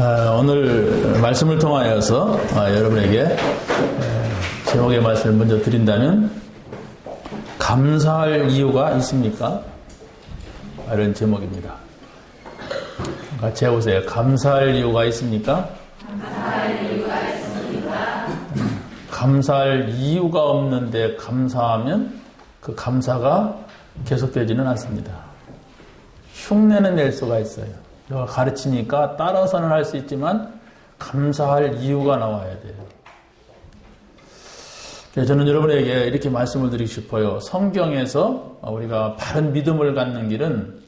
오늘 말씀을 통하여서 여러분에게 제목의 말씀을 먼저 드린다면 감사할 이유가 있습니까? 이런 제목입니다. 같이 해보세요. 감사할 이유가 있습니까? 감사할 이유가 있습니까? 감사할 이유가 없는데 감사하면 그 감사가 계속되지는 않습니다. 흉내는 낼 수가 있어요. 내가 가르치니까 따라서는 할 수 있지만 감사할 이유가 나와야 돼요. 저는 여러분에게 이렇게 말씀을 드리고 싶어요. 성경에서 우리가 바른 믿음을 갖는 길은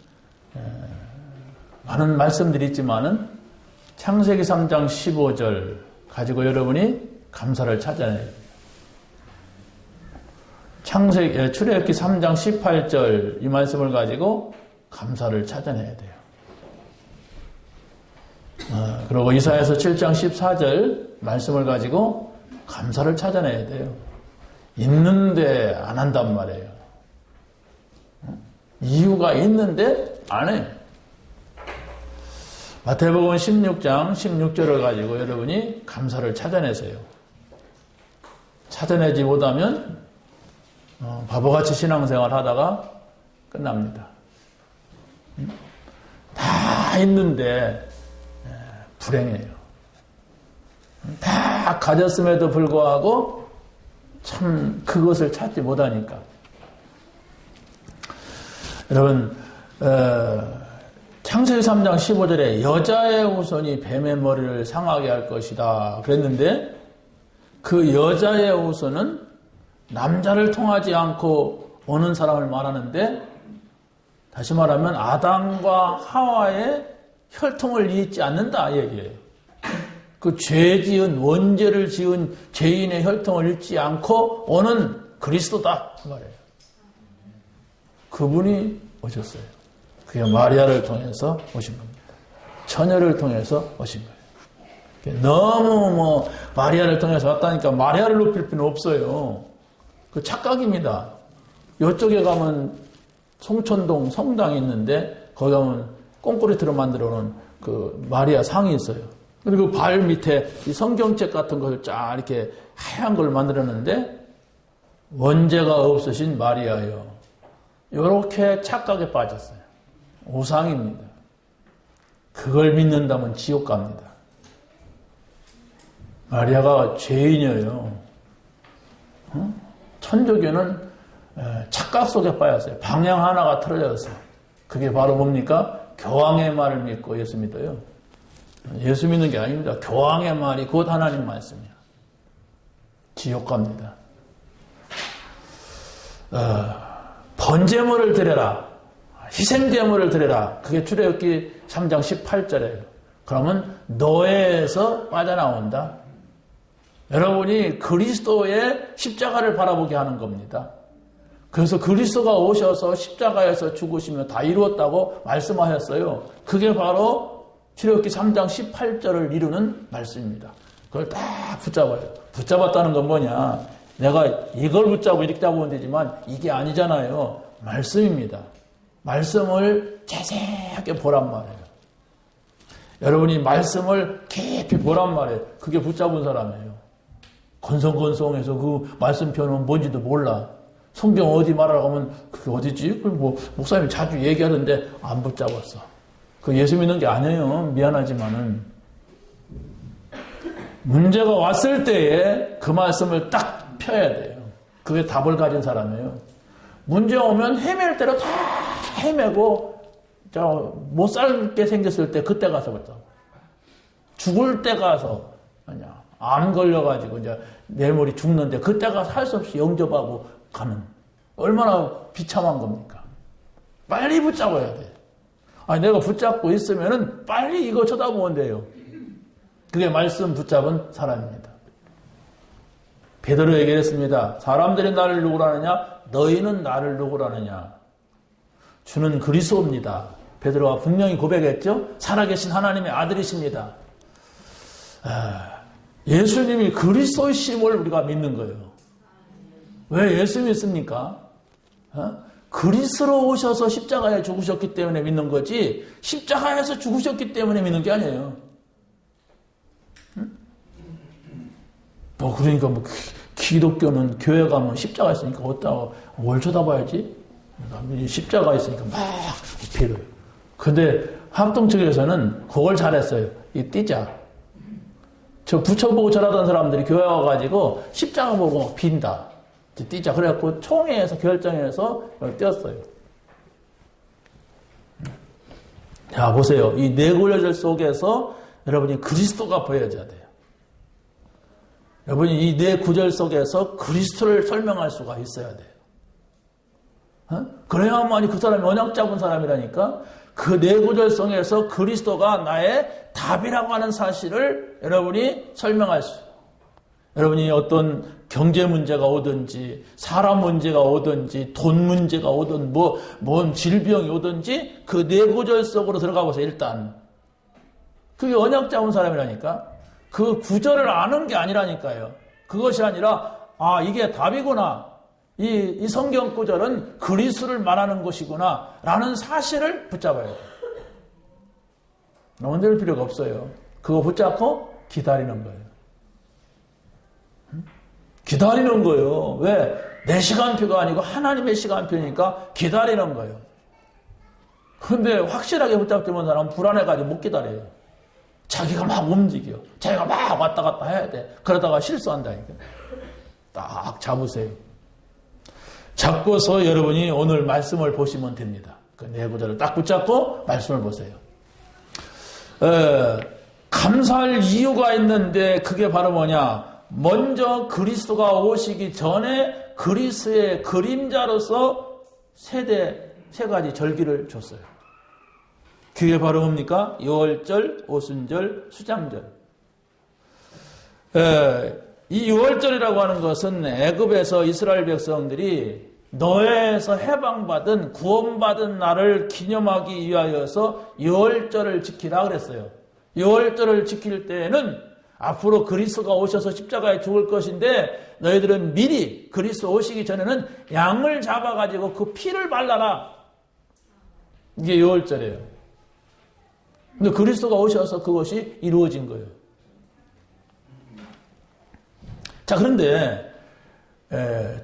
많은 말씀들이 있지만은 창세기 3장 15절 가지고 여러분이 감사를 찾아내야 돼요. 출애굽기 3장 18절 이 말씀을 가지고 감사를 찾아내야 돼요. 그리고 이사야서 7장 14절 말씀을 가지고 감사를 찾아내야 돼요. 있는데 안 한단 말이에요. 이유가 있는데 안 해요. 마태복음 16장 16절을 가지고 여러분이 감사를 찾아내세요. 찾아내지 못하면 바보같이 신앙생활 하다가 끝납니다. 다 있는데 불행해요. 다 가졌음에도 불구하고 참 그것을 찾지 못하니까. 여러분 창세기 3장 15절에 여자의 후손이 뱀의 머리를 상하게 할 것이다 그랬는데 그 여자의 후손은 남자를 통하지 않고 오는 사람을 말하는데 다시 말하면 아담과 하와의 혈통을 잇지 않는다 얘기예요. 그 죄 지은 원죄를 지은 죄인의 혈통을 잇지 않고 오는 그리스도다 그 말이에요. 그분이 오셨어요. 그게 마리아를 통해서 오신 겁니다. 처녀를 통해서 오신 거예요. 너무 마리아를 통해서 왔다니까 마리아를 높일 필요는 없어요. 그 착각입니다. 이쪽에 가면 송천동 성당이 있는데 거기 가면 콘크리트로 만들어 놓은 그 마리아 상이 있어요. 그리고 발 밑에 이 성경책 같은 것을 쫙 이렇게 하얀 걸 만들었는데 원죄가 없으신 마리아요. 이렇게 착각에 빠졌어요. 오상입니다. 그걸 믿는다면 지옥 갑니다. 마리아가 죄인이에요. 천주교는 착각 속에 빠졌어요. 방향 하나가 틀어졌어요. 그게 바로 뭡니까? 교황의 말을 믿고 예수 믿어요. 예수 믿는 게 아닙니다. 교황의 말이 곧 하나님 말씀이야. 지옥 갑니다. 번제물을 드려라. 희생제물을 드려라. 그게 출애굽기 3장 18절이에요. 그러면 노예에서 빠져나온다. 여러분이 그리스도의 십자가를 바라보게 하는 겁니다. 그래서 그리스도가 오셔서 십자가에서 죽으시며 다 이루었다고 말씀하셨어요. 그게 바로 출애굽기 3장 18절을 이루는 말씀입니다. 그걸 딱 붙잡아요. 붙잡았다는 건 뭐냐? 내가 이걸 붙잡고 이렇게 잡으면 되지만 이게 아니잖아요. 말씀입니다. 말씀을 자세하게 보란 말이에요. 여러분이 말씀을 깊이 보란 말이에요. 그게 붙잡은 사람이에요. 건성건성해서 그 말씀표는 뭔지도 몰라. 성경 어디 말하라고 하면 그게 어디지? 목사님이 자주 얘기하던데 안 붙잡았어. 그 예수 믿는 게 아니에요. 미안하지만은. 문제가 왔을 때에 그 말씀을 딱 펴야 돼요. 그게 답을 가진 사람이에요. 문제 오면 헤맬 대로 다 헤매고 못 살게 생겼을 때 그때 가서 붙잡아. 죽을 때 가서 아니야. 암 걸려가지고 이제 내일 모레 죽는데 그때가 할 수 없이 영접하고 가는. 얼마나 비참한 겁니까? 빨리 붙잡아야 돼. 아니, 내가 붙잡고 있으면은 빨리 이거 쳐다보면 돼요. 그게 말씀 붙잡은 사람입니다. 베드로 얘기했습니다. 사람들이 나를 누구라느냐? 너희는 나를 누구라느냐? 주는 그리스도입니다. 베드로가 분명히 고백했죠? 살아계신 하나님의 아들이십니다. 예수님이 그리스도이심을 우리가 믿는 거예요. 왜 예수 믿습니까? 그리스도로 오셔서 십자가에 죽으셨기 때문에 믿는 거지 십자가에서 죽으셨기 때문에 믿는 게 아니에요. 그러니까 기독교는 교회 가면 십자가 있으니까 어디다 뭘 쳐다봐야지? 십자가 있으니까 막 빌어요. 근데 합동 측에서는 그걸 잘했어요. 이 띠자. 저 부처 보고 절하던 사람들이 교회 와가지고 십자가 보고 빈다. 띠자. 그래갖고 총회에서 결정해서 띄었어요. 자, 보세요. 이 네 구절들 속에서 여러분이 그리스도가 보여져야 돼요. 여러분이 이 네 구절 속에서 그리스도를 설명할 수가 있어야 돼요. 그래야만이 그 사람이 언약 잡은 사람이라니까. 그 네 구절 속에서 그리스도가 나의 답이라고 하는 사실을 여러분이 설명할 수. 여러분이 어떤 경제 문제가 오든지, 사람 문제가 오든지, 돈 문제가 오든, 뭔 질병이 오든지, 그 네 구절 속으로 들어가 보세요, 일단. 그게 언약 잡은 사람이라니까. 그 구절을 아는 게 아니라니까요. 그것이 아니라, 이게 답이구나. 이 성경 구절은 그리스도를 말하는 것이구나. 라는 사실을 붙잡아야 돼요. 넘어질 필요가 없어요. 그거 붙잡고 기다리는 거예요. 기다리는 거예요. 왜? 내 시간표가 아니고 하나님의 시간표니까 기다리는 거예요. 그런데 확실하게 붙잡지 못한 사람은 불안해가지고 못 기다려요. 자기가 막 움직여. 자기가 막 왔다 갔다 해야 돼. 그러다가 실수한다니까. 딱 잡으세요. 잡고서 여러분이 오늘 말씀을 보시면 됩니다. 그 네 구절을 딱 붙잡고 말씀을 보세요. 감사할 이유가 있는데 그게 바로 뭐냐? 먼저 그리스도가 오시기 전에 그리스도의 그림자로서 세 가지 절기를 줬어요. 그게 바로 뭡니까? 유월절, 오순절, 수장절. 이 유월절이라고 하는 것은 애굽에서 이스라엘 백성들이 노예에서 해방받은 구원받은 날을 기념하기 위하여서 유월절을 지키라 그랬어요. 유월절을 지킬 때에는 앞으로 그리스도가 오셔서 십자가에 죽을 것인데 너희들은 미리 그리스도 오시기 전에는 양을 잡아가지고 그 피를 발라라. 이게 유월절이에요. 근데 그리스도가 오셔서 그것이 이루어진 거예요. 자, 그런데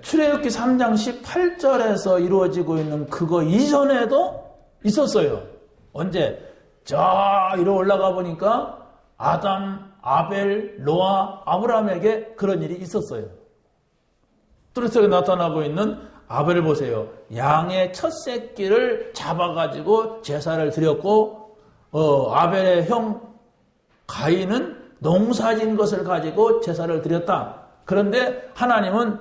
출애굽기 3장 18절에서 이루어지고 있는 그거 이전에도 있었어요. 언제? 저 위로 올라가 보니까 아담, 아벨, 노아, 아브라함에게 그런 일이 있었어요. 뚜렷하게 나타나고 있는 아벨을 보세요. 양의 첫 새끼를 잡아가지고 제사를 드렸고, 아벨의 형 가인은 농사진 것을 가지고 제사를 드렸다. 그런데 하나님은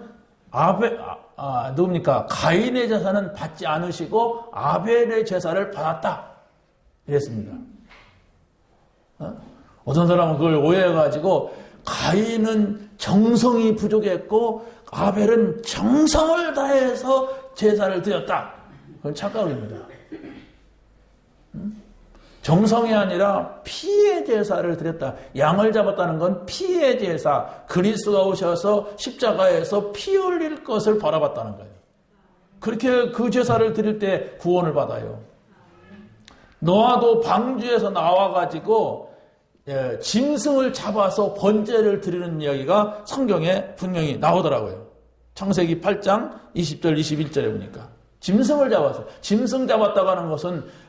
누굽니까? 가인의 제사는 받지 않으시고 아벨의 제사를 받았다. 이랬습니다. 어떤 사람은 그걸 오해해가지고 가인은 정성이 부족했고 아벨은 정성을 다해서 제사를 드렸다. 그건 착각입니다. 정성이 아니라 피의 제사를 드렸다. 양을 잡았다는 건 피의 제사. 그리스도가 오셔서 십자가에서 피 흘릴 것을 바라봤다는 거예요. 그렇게 그 제사를 드릴 때 구원을 받아요. 노아도 방주에서 나와가지고 짐승을 잡아서 번제를 드리는 이야기가 성경에 분명히 나오더라고요. 창세기 8장 20절 21절에 보니까 짐승을 잡았어요. 짐승 잡았다고 하는 것은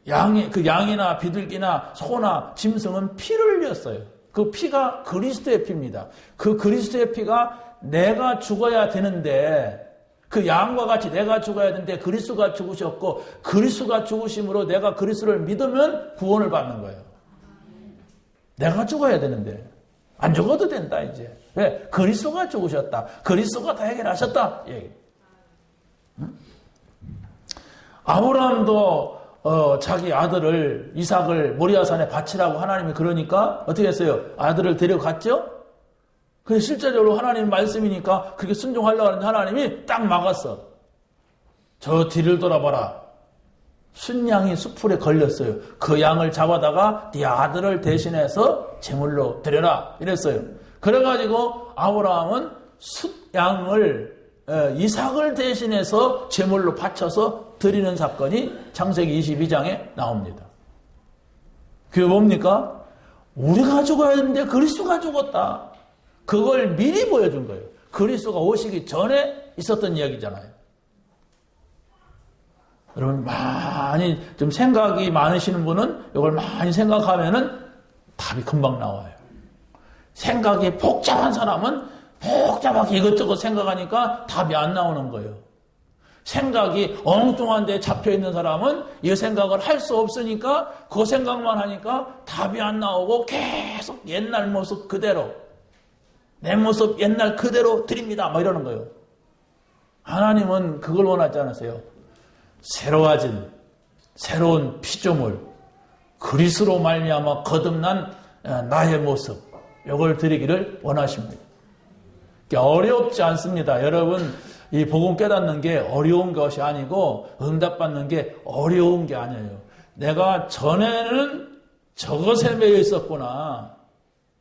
양이나 비둘기나 소나 짐승은 피를 흘렸어요. 그 피가 그리스도의 피입니다. 그 그리스도의 피가 내가 죽어야 되는데 그 양과 같이 내가 죽어야 되는데 그리스도가 죽으셨고 그리스도가 죽으심으로 내가 그리스도를 믿으면 구원을 받는 거예요. 내가 죽어야 되는데 안 죽어도 된다 이제. 왜? 그리스도가 죽으셨다. 그리스도가 다 해결하셨다. 얘기. 아브라함도 자기 아들을 이삭을 모리아산에 바치라고 하나님이 그러니까 어떻게 했어요? 아들을 데려갔죠? 근데 실제적으로 하나님 말씀이니까 그렇게 순종하려고 하는데 하나님이 딱 막았어. 저 뒤를 돌아봐라. 순양이 수풀에 걸렸어요. 그 양을 잡아다가 네 아들을 대신해서 제물로 드려라. 이랬어요. 그래가지고 아브라함은 숫양을 이삭을 대신해서 제물로 바쳐서 드리는 사건이 창세기 22장에 나옵니다. 그게 뭡니까? 우리가 죽어야 했는데 그리스도가 죽었다. 그걸 미리 보여준 거예요. 그리스도가 오시기 전에 있었던 이야기잖아요. 여러분 많이 좀 생각이 많으시는 분은 이걸 많이 생각하면은 답이 금방 나와요. 생각이 복잡한 사람은 복잡하게 이것저것 생각하니까 답이 안 나오는 거예요. 생각이 엉뚱한 데 잡혀 있는 사람은 이 생각을 할 수 없으니까 그 생각만 하니까 답이 안 나오고 계속 옛날 모습 그대로 내 모습 옛날 그대로 드립니다. 뭐 이러는 거예요. 하나님은 그걸 원하지 않으세요. 새로워진 새로운 피조물 그리스도로 말미암아 거듭난 나의 모습 이걸 드리기를 원하십니다. 어렵지 않습니다. 여러분 이 복음 깨닫는 게 어려운 것이 아니고 응답받는 게 어려운 게 아니에요. 내가 전에는 저것에 매여 있었구나.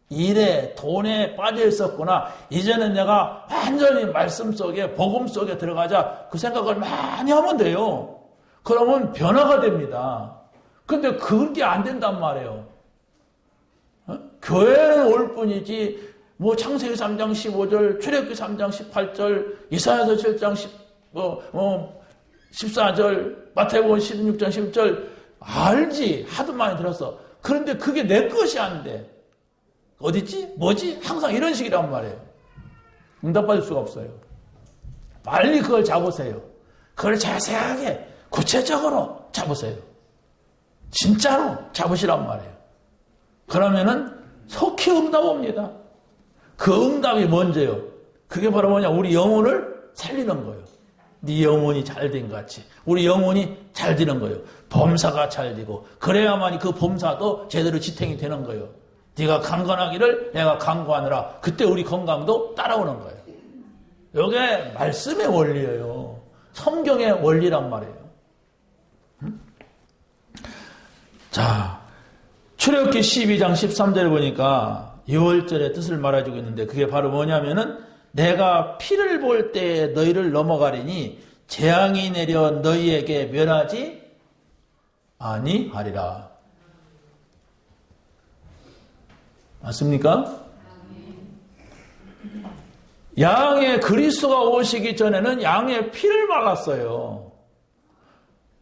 일에 돈에 빠져 있었구나. 이제는 내가 완전히 말씀 속에 복음 속에 들어가자 그 생각을 많이 하면 돼요. 그러면 변화가 됩니다. 근데 그게 안 된단 말이에요. 교회는 올 뿐이지 뭐 창세기 3장 15절, 출애굽기 3장 18절, 이사야서 7장 14절, 마태복음 16장 10절 알지? 하도 많이 들었어. 그런데 그게 내 것이 안 돼. 어딨지? 뭐지? 항상 이런 식이란 말이에요. 응답받을 수가 없어요. 빨리 그걸 잡으세요. 그걸 자세하게 구체적으로 잡으세요. 진짜로 잡으시란 말이에요. 그러면은 속히 응답 옵니다. 그 응답이 뭔데요? 그게 바로 뭐냐? 우리 영혼을 살리는 거예요. 네 영혼이 잘 된 것 같이 우리 영혼이 잘 되는 거예요. 범사가 잘 되고 그래야만이 그 범사도 제대로 지탱이 되는 거예요. 네가 강건하기를 내가 강구하느라 그때 우리 건강도 따라오는 거예요. 이게 말씀의 원리예요. 성경의 원리란 말이에요. 자, 출애굽기 12장 13절에 보니까 6월절의 뜻을 말해주고 있는데 그게 바로 뭐냐면은 내가 피를 볼 때 너희를 넘어가리니 재앙이 내려 너희에게 멸하지 아니하리라. 맞습니까? 양의 그리스도가 오시기 전에는 양의 피를 발랐어요.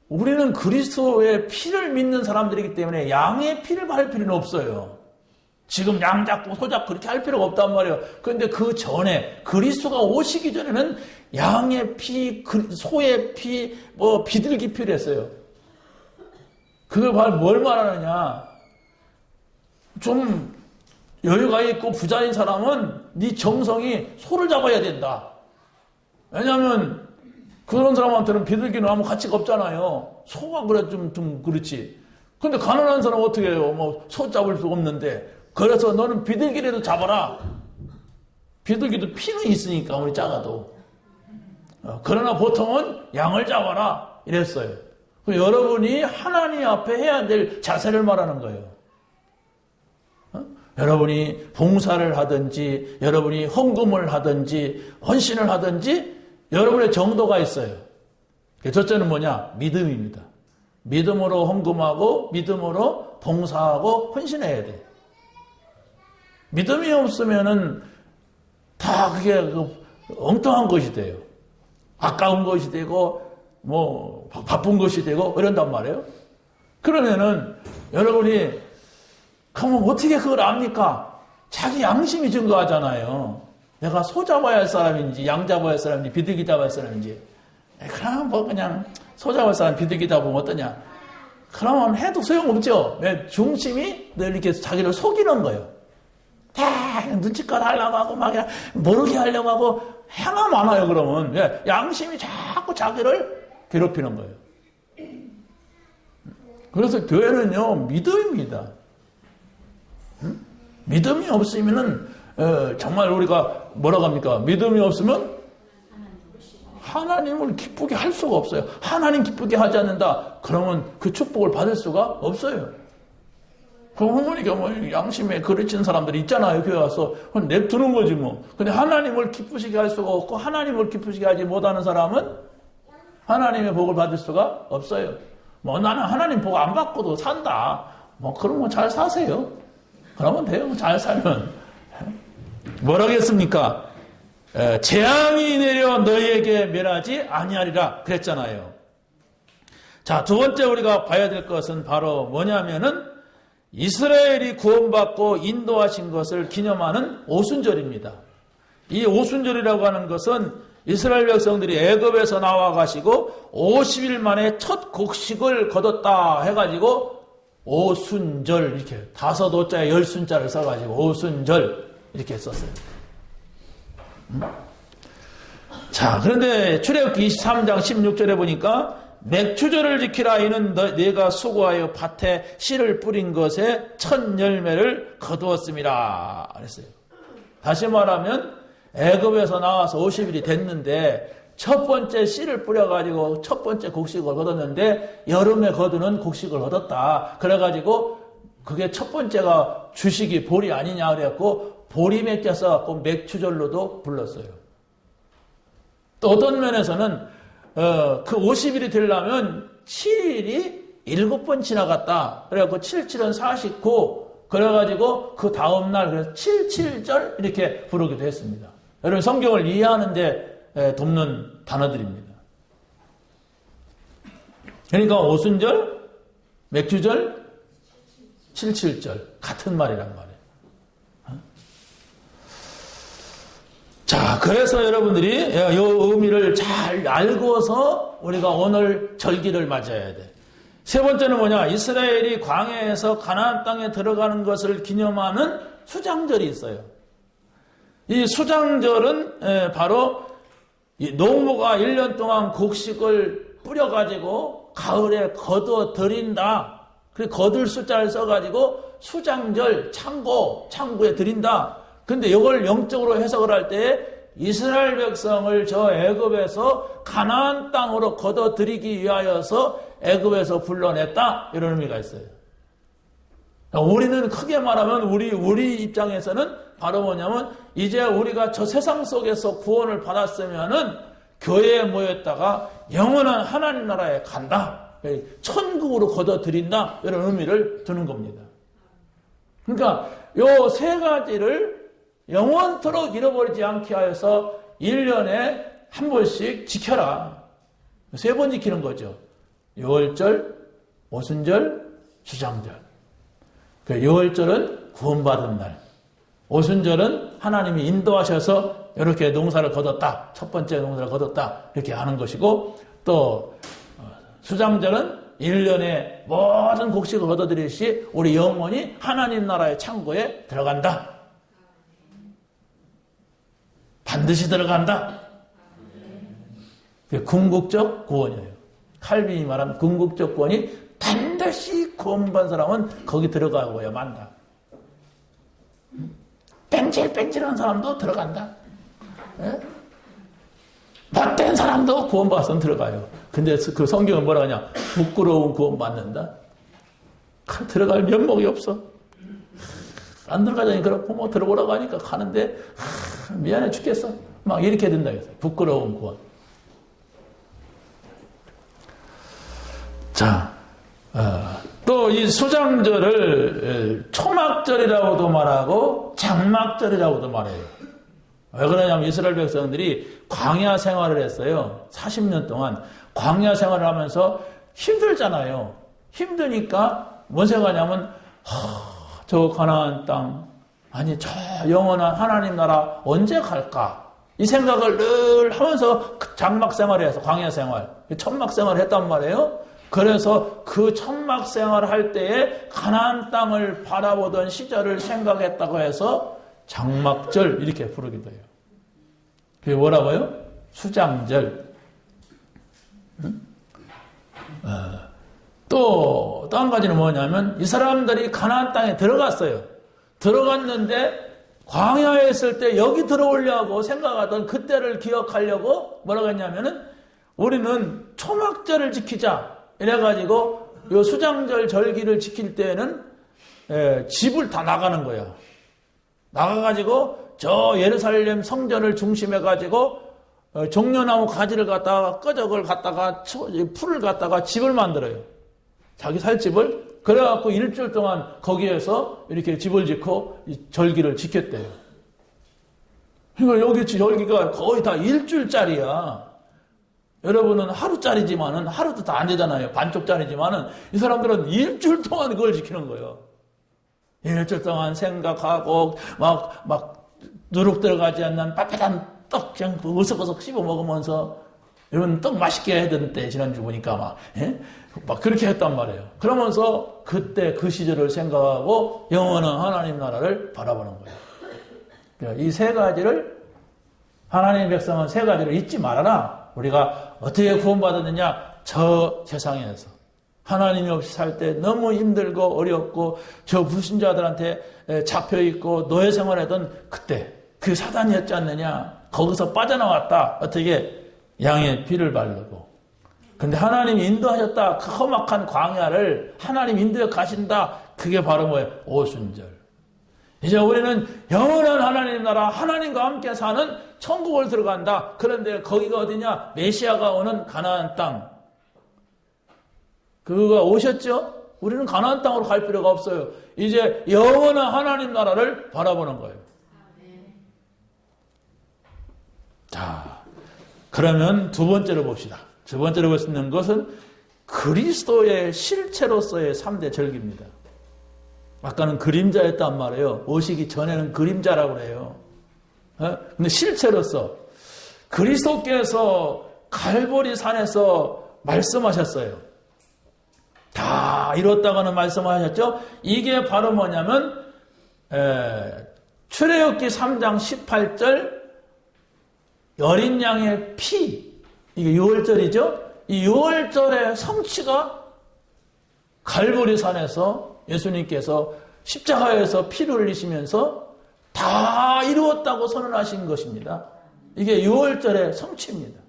우리는 그리스도의 피를 믿는 사람들이기 때문에 양의 피를 바를 필요는 없어요. 지금 양 잡고 소 잡고 그렇게 할 필요가 없단 말이에요. 그런데 그 전에 그리스도가 오시기 전에는 양의 피, 소의 피, 비둘기 피를 했어요. 그걸 바로 뭘 말하느냐? 좀 여유가 있고 부자인 사람은 네 정성이 소를 잡아야 된다. 왜냐하면 그런 사람한테는 비둘기는 아무 가치가 없잖아요. 소가 그래 좀 그렇지. 근데 가난한 사람은 어떻게 해요? 소 잡을 수 없는데. 그래서 너는 비둘기라도 잡아라. 비둘기도 피는 있으니까 우리 작아도. 그러나 보통은 양을 잡아라 이랬어요. 여러분이 하나님 앞에 해야 될 자세를 말하는 거예요. 여러분이 봉사를 하든지 여러분이 헌금을 하든지 헌신을 하든지 여러분의 정도가 있어요. 첫째는 뭐냐? 믿음입니다. 믿음으로 헌금하고 믿음으로 봉사하고 헌신해야 돼. 믿음이 없으면은 다 그게 엉뚱한 것이 돼요. 아까운 것이 되고 바쁜 것이 되고 이런단 말이에요. 그러면은 여러분이 그러면 어떻게 그걸 압니까? 자기 양심이 증거하잖아요. 내가 소 잡아야 할 사람인지 양 잡아야 할 사람인지 비둘기 잡아야 할 사람인지. 그럼 그냥 소 잡아야 할 사람 비둘기 잡으면 어떠냐? 그러면 해도 소용없죠. 왜? 중심이 늘 이렇게 자기를 속이는 거예요. 다 눈치껏 하려고 하고 막 모르게 하려고 하고 해가 많아요. 그러면 왜? 양심이 자꾸 자기를 괴롭히는 거예요. 그래서 교회는요 믿음입니다. 믿음이 없으면은 정말 우리가 뭐라고 합니까? 믿음이 없으면 하나님을 기쁘게 할 수가 없어요. 하나님 기쁘게 하지 않는다. 그러면 그 축복을 받을 수가 없어요. 그 어머니가 양심에 그르치는 사람들이 있잖아요. 교회 와서 냅두는 거지 뭐. 근데 하나님을 기쁘시게 할 수가 없고 하나님을 기쁘시게 하지 못하는 사람은 하나님의 복을 받을 수가 없어요. 나는 하나님 복 안 받고도 산다. 그러면 잘 사세요. 그러면 돼요. 잘 살면. 뭐라고 했습니까? 재앙이 내려 너희에게 멸하지 아니하리라 그랬잖아요. 자, 두 번째 우리가 봐야 될 것은 바로 뭐냐면은 이스라엘이 구원받고 인도하신 것을 기념하는 오순절입니다. 이 오순절이라고 하는 것은 이스라엘 백성들이 애굽에서 나와 가시고 50일 만에 첫 곡식을 거뒀다 해가지고 오순절 이렇게 5오자에 10순자를 써가지고 오순절 이렇게 썼어요. 자, 그런데 출애굽기 23장 16절에 보니까 맥추절을 지키라. 이는 네가 수고하여 밭에 씨를 뿌린 것에 첫 열매를 거두었습니다. 그랬어요. 다시 말하면 애굽에서 나와서 50일이 됐는데 첫 번째 씨를 뿌려가지고 첫 번째 곡식을 거뒀는데 여름에 거두는 곡식을 얻었다. 그래가지고 그게 첫 번째가 주식이 보리 아니냐 그래갖고 보리 맺겨 써갖고 맥추절로도 불렀어요. 또 어떤 면에서는 그 50일이 되려면 7일이 7번 지나갔다. 그래갖고 77은 49. 그래가지고 그 다음날 그래서 77절 이렇게 부르기도 했습니다. 여러분 성경을 이해하는데 돕는 단어들입니다. 그러니까 오순절, 맥주절, 77절 같은 말이란 말이에요. 자, 그래서 여러분들이 이 의미를 잘 알고서 우리가 오늘 절기를 맞아야 돼. 세 번째는 뭐냐? 이스라엘이 광야에서 가나안 땅에 들어가는 것을 기념하는 수장절이 있어요. 이 수장절은 바로 농부가 1년 동안 곡식을 뿌려가지고 가을에 거둬 드린다. 그 거둘 숫자를 써가지고 수장절, 창고에 드린다. 근데 이걸 영적으로 해석을 할 때 이스라엘 백성을 저 애굽에서 가나안 땅으로 거둬들이기 위하여서 애굽에서 불러냈다. 이런 의미가 있어요. 우리는 크게 말하면 우리 입장에서는 바로 뭐냐면 이제 우리가 저 세상 속에서 구원을 받았으면은 교회에 모였다가 영원한 하나님 나라에 간다. 천국으로 거둬들인다. 이런 의미를 두는 겁니다. 그러니까 요 세 가지를 영원토록 잃어버리지 않게 하여서 1년에 한 번씩 지켜라. 3번 지키는 거죠. 유월절, 오순절, 수장절. 그 유월절은 구원받은 날. 오순절은 하나님이 인도하셔서 이렇게 농사를 거뒀다. 첫 번째 농사를 거뒀다. 이렇게 하는 것이고 또 수장절은 1년에 모든 곡식을 거둬들이시 우리 영혼이 하나님 나라의 창고에 들어간다. 반드시 들어간다. 그게 궁극적 구원이에요. 칼빈이 말한 궁극적 구원이 반드시 구원받은 사람은 거기 들어가고야 만다. 뺀질뺀질한 사람도 들어간다. 못된 사람도 구원받아서 들어가요. 근데 그 성경은 뭐라 하냐? 부끄러운 구원받는다. 들어갈 면목이 없어. 안 들어가자니 그렇고 뭐 들어오라고 하니까 가는데 미안해 죽겠어. 막 이렇게 된다. 부끄러운 구원. 자, 또 이 수장절을 초막절이라고도 말하고 장막절이라고도 말해요. 왜 그러냐면 이스라엘 백성들이 광야 생활을 했어요. 40년 동안 광야 생활을 하면서 힘들잖아요. 힘드니까 뭔 생각하냐면 저 가나안 땅, 아니 저 영원한 하나님 나라 언제 갈까? 이 생각을 늘 하면서 장막 생활을 해서 광야 생활, 천막 생활을 했단 말이에요. 그래서 그 천막 생활을 할 때에 가나안 땅을 바라보던 시절을 생각했다고 해서 장막절 이렇게 부르기도 해요. 그게 뭐라고요? 수장절. 또 한 가지는 뭐냐면 이 사람들이 가나안 땅에 들어갔어요. 들어갔는데 광야에 있을 때 여기 들어오려고 생각하던 그때를 기억하려고 뭐라고 했냐면은 우리는 초막절을 지키자. 이래가지고 이 수장절 절기를 지킬 때는 집을 다 나가는 거예요. 나가가지고 저 예루살렘 성전을 중심해가지고 종려나무 가지를 갖다가 끄적을 갖다가 풀을 갖다가 집을 만들어요. 자기 살 집을. 그래갖고 일주일 동안 거기에서 이렇게 집을 짓고 절기를 지켰대요. 그러니까 여기가 거의 다 일주일짜리야. 여러분은 하루짜리지만은 하루도 다 안 되잖아요. 반쪽짜리지만은 이 사람들은 일주일 동안 그걸 지키는 거예요. 일주일 동안 생각하고 막 누룩 들어가지 않는 빳빳한 떡 그냥 으석으석 씹어 먹으면서 여러분 떡 맛있게 해던 때 지난주 보니까 막 그렇게 했단 말이에요. 그러면서 그때 그 시절을 생각하고 영원한 하나님 나라를 바라보는 거예요. 이 세 가지를 하나님의 백성은 세 가지를 잊지 말아라. 우리가 어떻게 구원받았느냐? 저 세상에서 하나님이 없이 살 때 너무 힘들고 어렵고 저 불신자들한테 잡혀있고 노예 생활하던 그때 그 사단이었지 않느냐? 거기서 빠져나왔다. 어떻게? 양의 피를 바르고. 근데 하나님이 인도하셨다. 그 험악한 광야를 하나님 인도해 가신다. 그게 바로 뭐예요? 오순절. 이제 우리는 영원한 하나님 나라, 하나님과 함께 사는 천국을 들어간다. 그런데 거기가 어디냐? 메시아가 오는 가나안 땅. 그가 오셨죠? 우리는 가나안 땅으로 갈 필요가 없어요. 이제 영원한 하나님 나라를 바라보는 거예요. 자, 그러면 두 번째로 봅시다. 두 번째로 볼 수 있는 것은 그리스도의 실체로서의 3대 절기입니다. 아까는 그림자였단 말이에요. 오시기 전에는 그림자라고 그래요. 근데 실체로서 그리스도께서 갈보리 산에서 말씀하셨어요. 다 이뤘다고는 말씀하셨죠. 이게 바로 뭐냐면 출애굽기 3장 18절 어린 양의 피, 이게 6월절이죠. 이 6월절의 성취가 갈보리 산에서 예수님께서 십자가에서 피를 흘리시면서 다 이루었다고 선언하신 것입니다. 이게 6월절의 성취입니다.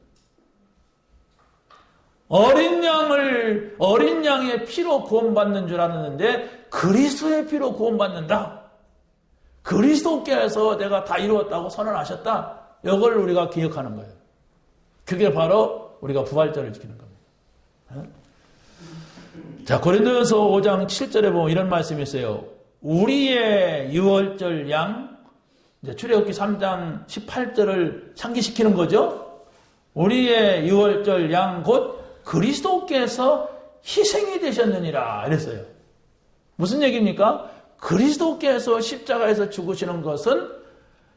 어린 양의 피로 구원받는 줄 알았는데 그리스도의 피로 구원받는다. 그리스도께서 내가 다 이루었다고 선언하셨다. 이걸 우리가 기억하는 거예요. 그게 바로 우리가 부활절을 지키는 겁니다. 자, 고린도전서 5장 7절에 보면 이런 말씀이 있어요. 우리의 6월절 양, 이제 출애굽기 3장 18절을 상기시키는 거죠. 우리의 6월절 양 곧 그리스도께서 희생이 되셨느니라 이랬어요. 무슨 얘기입니까? 그리스도께서 십자가에서 죽으시는 것은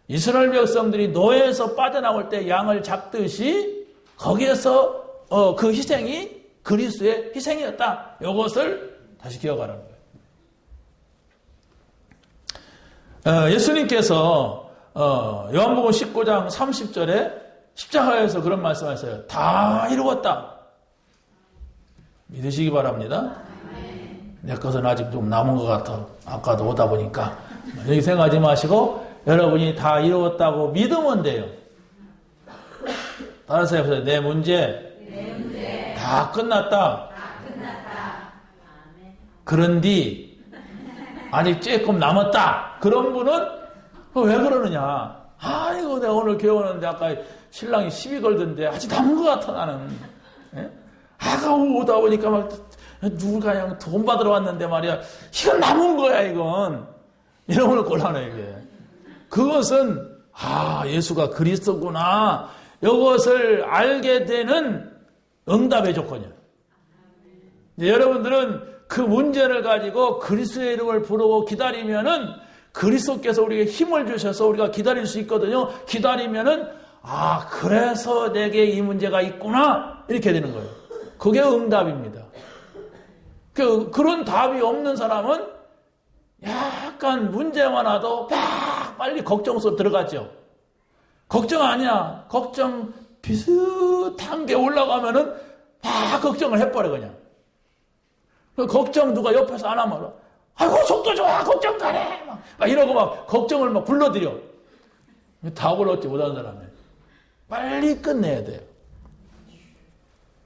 이스라엘 백성들이 노예에서 빠져나올 때 양을 잡듯이 거기에서 그 희생이 그리스도의 희생이었다. 이것을 다시 기억하라는 거예요. 예수님께서 요한복음 19장 30절에 십자가에서 그런 말씀하셨어요. 다 이루었다. 믿으시기 바랍니다. 내 것은 아직 좀 남은 것 같아. 아까도 오다 보니까. 여기 생각하지 마시고 여러분이 다 이루었다고 믿으면 돼요. 따라서 해보세요. 내 문제 다 끝났다. 그런디 아직 조금 남았다. 그런 분은 왜 그러느냐. 아이고 내가 오늘 교회 오는데 아까 신랑이 시비 걸던데 아직 남은 것 같아 나는. 아까 오다 보니까 막 누가 그냥 돈 받으러 왔는데 말이야. 이건 남은 거야 이건. 이런 걸 곤란해 이게. 그것은 예수가 그리스도구나. 이것을 알게 되는 응답의 조건이에요. 여러분들은 그 문제를 가지고 그리스도의 이름을 부르고 기다리면은 그리스도께서 우리에게 힘을 주셔서 우리가 기다릴 수 있거든요. 기다리면은 그래서 내게 이 문제가 있구나 이렇게 되는 거예요. 그게 응답입니다. 그런 답이 없는 사람은 약간 문제만 와도 빨리 걱정 속으로 들어가죠. 걱정 아니야. 걱정 비슷한 게 올라가면은 걱정을 해버려 그냥. 걱정 누가 옆에서 안 하면 아이고 속도 좋아 걱정 잘해 막 이러고 막 걱정을 막 불러들여. 답을 얻지 못하는 사람이에요. 빨리 끝내야 돼요.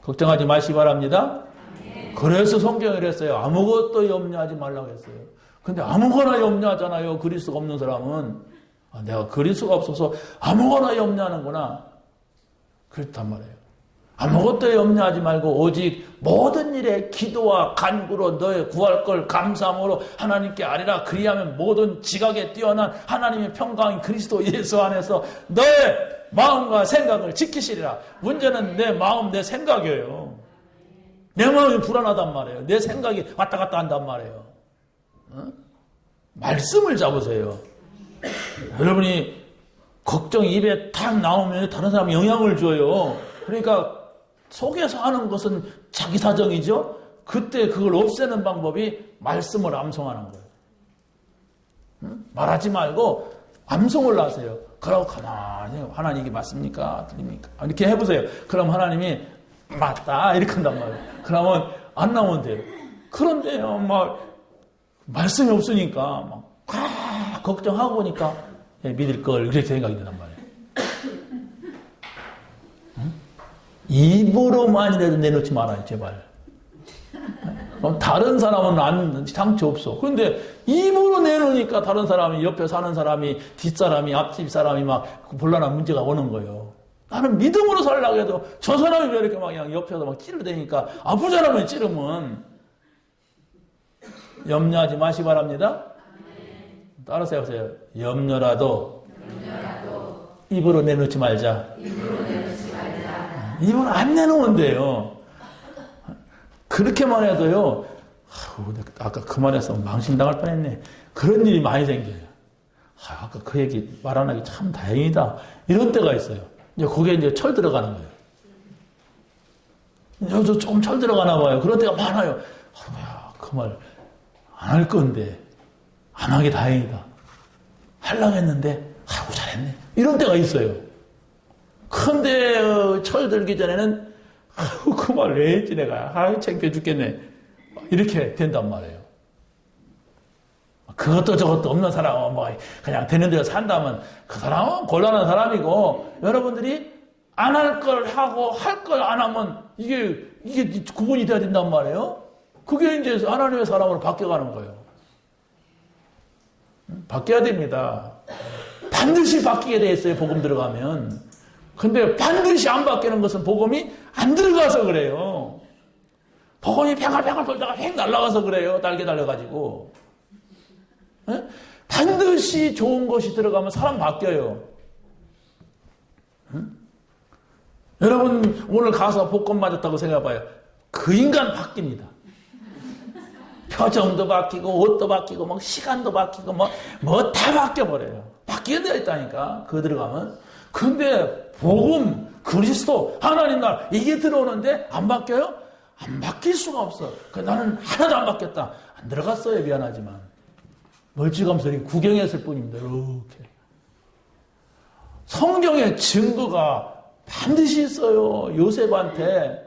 걱정하지 마시기 바랍니다. 그래서 성경이 그랬어요. 아무것도 염려하지 말라고 했어요. 근데 아무거나 염려하잖아요. 그리스도가 없는 사람은. 내가 그리스도가 없어서 아무거나 염려하는구나. 그렇단 말이에요. 아무것도 염려하지 말고 오직 모든 일에 기도와 간구로 너의 구할 걸 감사함으로 하나님께 아뢰라. 그리하면 모든 지각에 뛰어난 하나님의 평강인 그리스도 예수 안에서 너의 마음과 생각을 지키시리라. 문제는 내 마음, 내 생각이에요. 내 마음이 불안하단 말이에요. 내 생각이 왔다 갔다 한단 말이에요. 말씀을 잡으세요. 여러분이 걱정이 입에 탁 나오면 다른 사람에 영향을 줘요. 그러니까 속에서 하는 것은 자기 사정이죠. 그때 그걸 없애는 방법이 말씀을 암송하는 거예요. 말하지 말고 암송을 하세요. 그러고 가만히 하나님 이게 맞습니까? 틀립니까? 이렇게 해보세요. 그럼 하나님이 맞다 이렇게 한단 말이에요. 그러면 안 나오면 돼요. 그런데요, 말씀이 없으니까 걱정하고 보니까 믿을 걸 그렇게 생각이 드단 말이에요. 입으로만이라도 내놓지 말아요, 제발. 다른 사람은 상처 없어. 그런데 입으로 내놓으니까 다른 사람이, 옆에 사는 사람이, 뒷사람이, 앞집 사람이 막 곤란한 문제가 오는 거예요. 나는 믿음으로 살려고 해도 저 사람이 왜 이렇게 막 그냥 옆에서 막 찌르대니까 아프잖아요, 찌르면. 염려하지 마시기 바랍니다. 따라서 해보세요. 염려라도 입으로 내놓지 말자. 입으로 안 내놓으면 돼요. 그렇게만 해도요. 아까 그 말해서 망신당할 뻔했네. 그런 일이 많이 생겨요. 아까 그 얘기 말 안 하기 참 다행이다. 이런 때가 있어요. 이제 거기에 이제 철 들어가는 거예요. 저 조금 철 들어가나 봐요. 그런 때가 많아요. 그 말 안 할 건데 안 하기 다행이다. 하려고 했는데 잘했네. 이런 때가 있어요. 근데 철 들기 전에는 그 말 왜 했지 내가. 창피해 죽겠네. 이렇게 된단 말이에요. 그것도 저것도 없는 사람은 그냥 되는 대로 산다면 그 사람은 곤란한 사람이고, 여러분들이 안 할 걸 하고 할 걸 안 하면 이게 구분이 돼야 된단 말이에요. 그게 이제 하나님의 사람으로 바뀌어가는 거예요. 바뀌어야 됩니다. 반드시 바뀌게 돼 있어요, 복음 들어가면. 근데 반드시 안 바뀌는 것은 복음이 안 들어가서 그래요. 복음이 뱅글뱅글 돌다가 휙 날아가서 그래요. 날개 달려가지고. 에? 반드시 좋은 것이 들어가면 사람 바뀌어요. 응? 여러분 오늘 가서 복권 맞았다고 생각해봐요. 그 인간 바뀝니다. 표정도 바뀌고 옷도 바뀌고 막 시간도 바뀌고 뭐 다 바뀌어버려요. 바뀌게 되어 있다니까. 그거 들어가면. 근데 복음, 그리스도, 하나님 나라 이게 들어오는데 안 바뀌어요? 안 바뀔 수가 없어. 나는 하나도 안 바뀌었다. 안 들어갔어요. 미안하지만. 멀찌감치 이렇게 구경했을 뿐입니다. 이렇게. 성경의 증거가 반드시 있어요. 요셉한테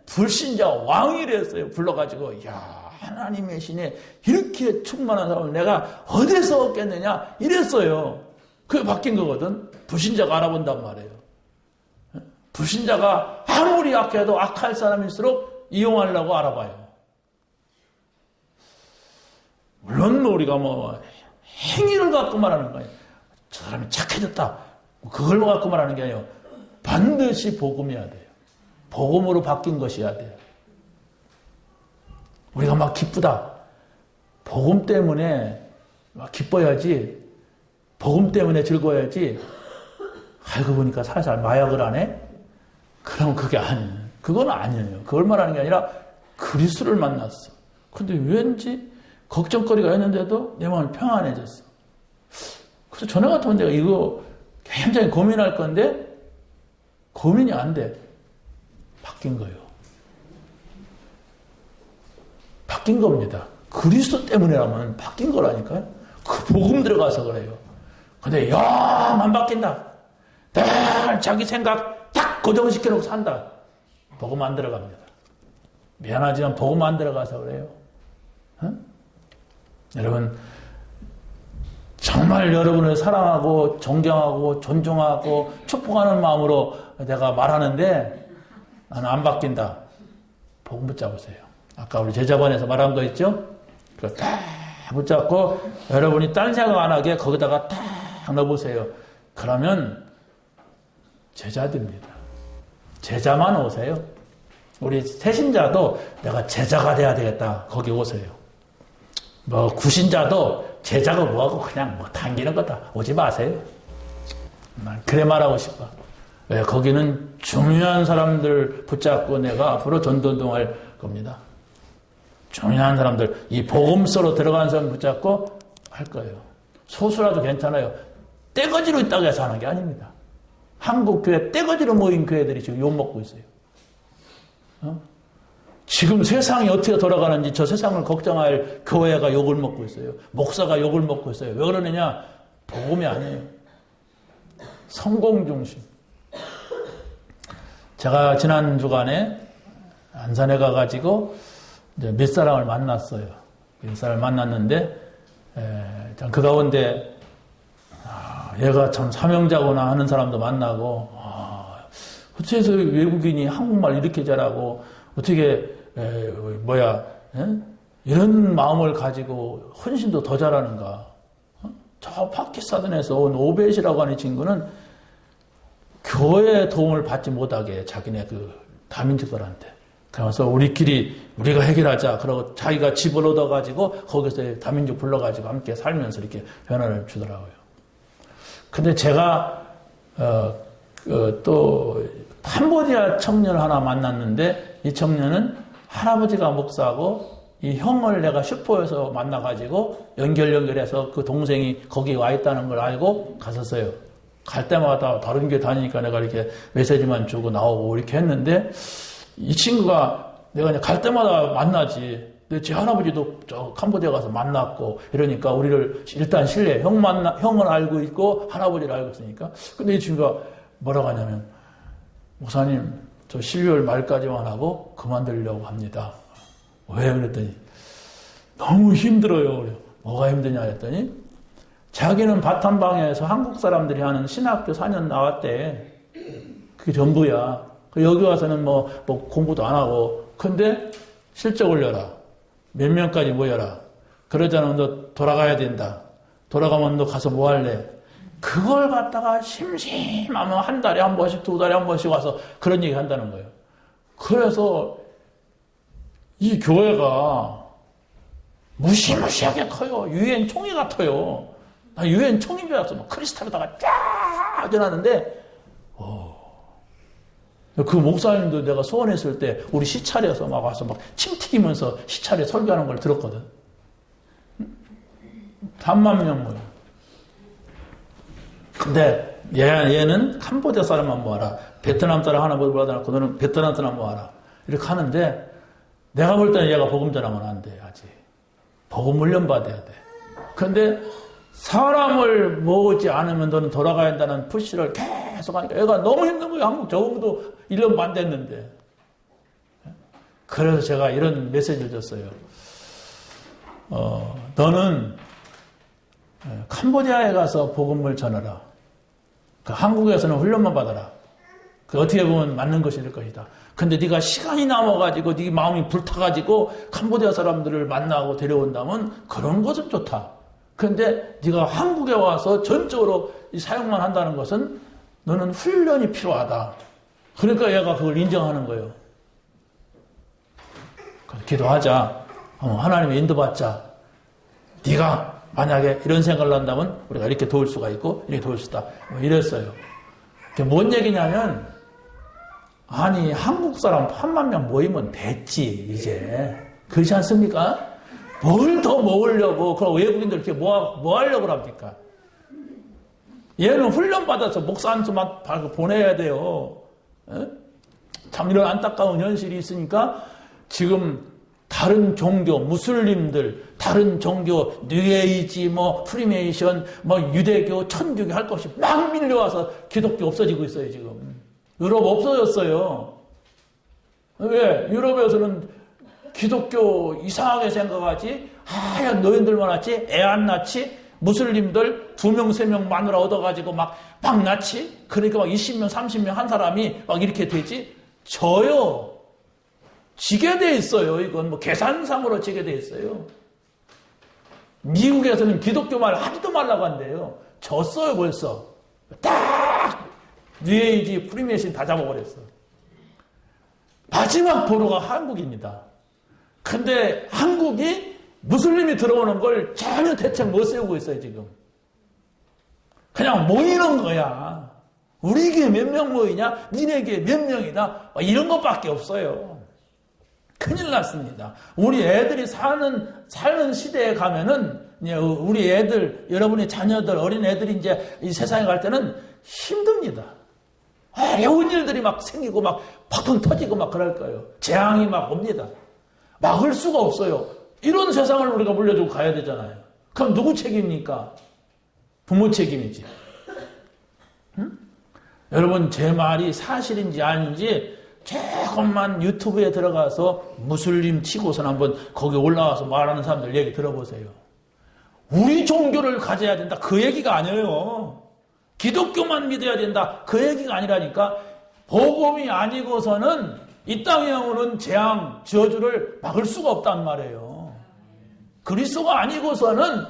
불신자 왕이랬어요. 불러가지고 야 하나님의 신에 이렇게 충만한 사람을 내가 어디서 얻겠느냐 이랬어요. 그게 바뀐 거거든. 불신자가 알아본단 말이에요. 불신자가 아무리 악해도 악할 사람일수록 이용하려고 알아봐요. 물론 우리가 행위를 갖고 말하는 거예요. 저 사람이 착해졌다. 그걸 갖고 말하는 게 아니에요. 반드시 복음이어야 돼요. 복음으로 바뀐 것이어야 돼요. 우리가 막 기쁘다. 복음 때문에 막 기뻐야지. 복음 때문에 즐거워야지. 알고 보니까 살살 마약을 안 해? 그럼 그게 아니에요. 그건 아니에요. 그걸 말하는 게 아니라 그리스도를 만났어. 근데 왠지 걱정거리가 있는데도 내 마음이 평안해졌어. 그래서 전에 같으면 내가 이거 굉장히 고민할 건데 고민이 안 돼. 바뀐 거예요. 바뀐 겁니다. 그리스도 때문이라면 바뀐 거라니까요. 그 복음 들어가서 그래요. 근데 영 안 바뀐다. 늘 자기 생각 딱 고정시켜놓고 산다. 복음 안 들어갑니다. 미안하지만 복음 안 들어가서 그래요. 응? 여러분 정말 여러분을 사랑하고 존경하고 존중하고 축복하는 마음으로 내가 말하는데 나는 안 바뀐다. 복음 붙잡으세요. 아까 우리 제자반에서 말한 거 있죠? 그거 딱 붙잡고 여러분이 딴 생각 안 하게 거기다가 딱 넣어보세요. 그러면 제자 됩니다. 제자만 오세요. 우리 새신자도 내가 제자가 돼야 되겠다. 거기 오세요. 뭐 구신자도 제자가 뭐하고 그냥 뭐 당기는 거다. 오지 마세요. 난 그래 말하고 싶어. 왜? 거기는 중요한 사람들 붙잡고 내가 앞으로 전도운동할 겁니다. 중요한 사람들, 이 복음서로 들어간 사람 붙잡고 할 거예요. 소수라도 괜찮아요. 떼거지로 있다고 해서 하는 게 아닙니다. 한국 교회 떼거지로 모인 교회들이 지금 욕먹고 있어요. 지금 세상이 어떻게 돌아가는지 저 세상을 걱정할 교회가 욕을 먹고 있어요. 목사가 욕을 먹고 있어요. 왜 그러느냐? 복음이 아니에요. 성공 중심. 제가 지난 주간에 안산에 가가지고 이제 몇 사람을 만났어요. 몇 사람을 만났는데 그 가운데 얘가 참 사명자구나 하는 사람도 만나고 어떻게 해서 외국인이 한국말 이렇게 잘하고 어떻게 이런 마음을 가지고 헌신도 더 잘하는가. 저 파키스탄에서 온 오벳이라고 하는 친구는 교회의 도움을 받지 못하게 자기네 그 다민족들한테. 그래서 우리가 해결하자. 그러고 자기가 집을 얻어가지고 거기서 다민족 불러가지고 함께 살면서 이렇게 변화를 주더라고요. 근데 제가, 또, 캄보디아 청년을 하나 만났는데 이 청년은 할아버지가 목사고 이 형을 내가 슈퍼에서 만나가지고 연결해서 그 동생이 거기 와 있다는 걸 알고 갔었어요. 갈 때마다 다른 교 다니니까 내가 이렇게 메시지만 주고 나오고 이렇게 했는데 이 친구가 내가 이제 갈 때마다 만나지. 근데 제 할아버지도 저 캄보디아 가서 만났고 이러니까 우리를 일단 신뢰. 형을 알고 있고 할아버지를 알고 있으니까. 근데 이 친구가 뭐라고 하냐면 목사님 저 12월 말까지만 하고 그만두려고 합니다. 왜? 그랬더니 너무 힘들어요. 그래요. 뭐가 힘드냐 했더니 자기는 바탄방에서 한국 사람들이 하는 신학교 4년 나왔대. 그게 전부야. 여기 와서는 뭐 공부도 안 하고. 근데 실적 올려라. 몇 명까지 모여라. 그러자면 너 돌아가야 된다. 돌아가면 너 가서 뭐 할래? 그걸 갖다가 심심하면 한 달에 한 번씩, 두 달에 한 번씩 와서 그런 얘기 한다는 거예요. 그래서 이 교회가 무시무시하게 커요. 유엔 총회 같아요. 나 유엔 총회인 줄 알았어. 막 크리스탈에다가 쫙 해놨는데, 그 목사님도 내가 소원했을 때 우리 시찰에서 막 와서 막 침 튀기면서 시찰에 설교하는 걸 들었거든. 3만 명 모여. 근데 얘는 캄보디아 사람만 모아라. 베트남 사람 하나 모아놓고 너는 베트남 사람 모아라. 이렇게 하는데 내가 볼 때는 얘가 복음 전하면 안 돼. 아직. 복음 훈련 받아야 돼. 근데 사람을 모으지 않으면 너는 돌아가야 한다는 푸시를 계속 하니까 얘가 너무 힘든 거예요. 한국 적응도 1년 반 됐는데. 그래서 제가 이런 메시지를 줬어요. 너는 캄보디아에 가서 복음을 전하라. 한국에서는 훈련만 받아라. 어떻게 보면 맞는 것이 될 것이다. 근데 네가 시간이 남아가지고 네 마음이 불타가지고 캄보디아 사람들을 만나고 데려온다면 그런 것은 좋다. 그런데 네가 한국에 와서 전적으로 이 사역만 한다는 것은 너는 훈련이 필요하다. 그러니까 얘가 그걸 인정하는 거예요. 기도하자. 하나님의 인도받자. 네가 만약에 이런 생각을 한다면 우리가 이렇게 도울 수가 있고 이렇게 도울 수 있다. 이랬어요. 그게 뭔 얘기냐면 아니 한국 사람 8만 명 모이면 됐지 이제. 그렇지 않습니까? 뭘 더 모으려고 그럼 외국인들 이렇게 뭐 하려고 합니까? 얘는 훈련받아서 목사 한 수만 보내야 돼요. 참 이런 안타까운 현실이 있으니까 지금 다른 종교, 무슬림들, 다른 종교, 뉴에이지, 프리메이션, 유대교, 천주교 할 것 없이 막 밀려와서 기독교 없어지고 있어요, 지금. 유럽 없어졌어요. 왜? 유럽에서는 기독교 이상하게 생각하지? 하얀 노인들만 낳지? 애 안 낳지? 무슬림들 2명, 3명 마누라 얻어가지고 막 낳지? 그러니까 20명, 30명 한 사람이 막 이렇게 되지? 저요. 지게 돼 있어요. 이건 계산상으로 지게 돼 있어요. 미국에서는 기독교 말 하지도 말라고 한대요. 졌어요, 벌써. 딱! 뉴에이지, 프리메이션 다 잡아버렸어. 마지막 도로가 한국입니다. 근데 한국이 무슬림이 들어오는 걸 전혀 대책 못 세우고 있어요, 지금. 그냥 모이는 거야. 우리에게 몇 명 모이냐? 니네에게 몇 명이다? 이런 것밖에 없어요. 큰일 났습니다. 우리 애들이 사는 시대에 가면은, 우리 애들, 여러분의 자녀들, 어린 애들이 이제 이 세상에 갈 때는 힘듭니다. 어려운 일들이 막 생기고 막 팍팍 터지고 막 그럴 거예요. 재앙이 막 옵니다. 막을 수가 없어요. 이런 세상을 우리가 물려주고 가야 되잖아요. 그럼 누구 책임입니까? 부모 책임이지. 응? 여러분, 제 말이 사실인지 아닌지 조금만 유튜브에 들어가서 무슬림 치고선 한번 거기 올라와서 말하는 사람들 얘기 들어보세요. 우리 종교를 가져야 된다. 그 얘기가 아니에요. 기독교만 믿어야 된다. 그 얘기가 아니라니까. 복음이 아니고서는 이 땅에 오는 재앙, 저주를 막을 수가 없단 말이에요. 그리스도가 아니고서는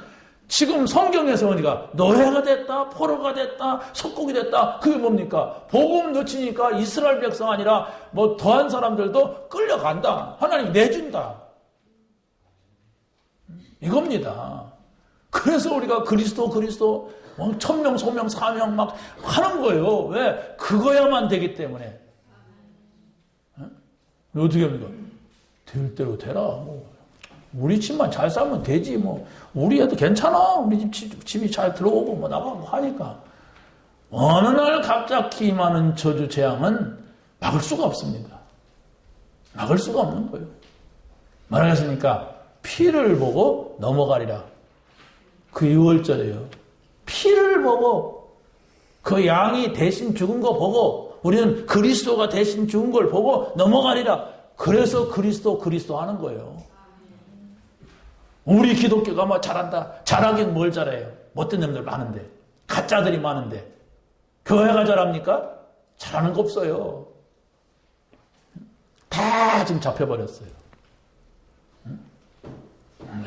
지금 성경에서 보니까 노예가 됐다, 포로가 됐다, 속국이 됐다. 그게 뭡니까? 복음 놓치니까 이스라엘 백성 아니라 뭐 더한 사람들도 끌려간다. 하나님 내준다. 이겁니다. 그래서 우리가 그리스도 뭐 1000명, 소명, 사명 막 하는 거예요. 왜? 그거야만 되기 때문에. 어떻게 합니까? 될 대로 되라. 뭐. 우리 집만 잘 살면 되지. 뭐. 우리 애도 괜찮아. 우리 집이 잘 들어오고 뭐 나가고 하니까. 어느 날 갑자기 임하는 저주 재앙은 막을 수가 없습니다. 막을 수가 없는 거예요. 말하겠습니까? 피를 보고 넘어가리라. 그 6월절이에요. 피를 보고 그 양이 대신 죽은 거 보고 우리는 그리스도가 대신 죽은 걸 보고 넘어가리라. 그래서 그리스도 하는 거예요. 우리 기독교가 뭐 잘한다. 잘하긴 뭘 잘해요. 못된 놈들 많은데. 가짜들이 많은데. 교회가 잘합니까? 잘하는 거 없어요. 다 지금 잡혀버렸어요.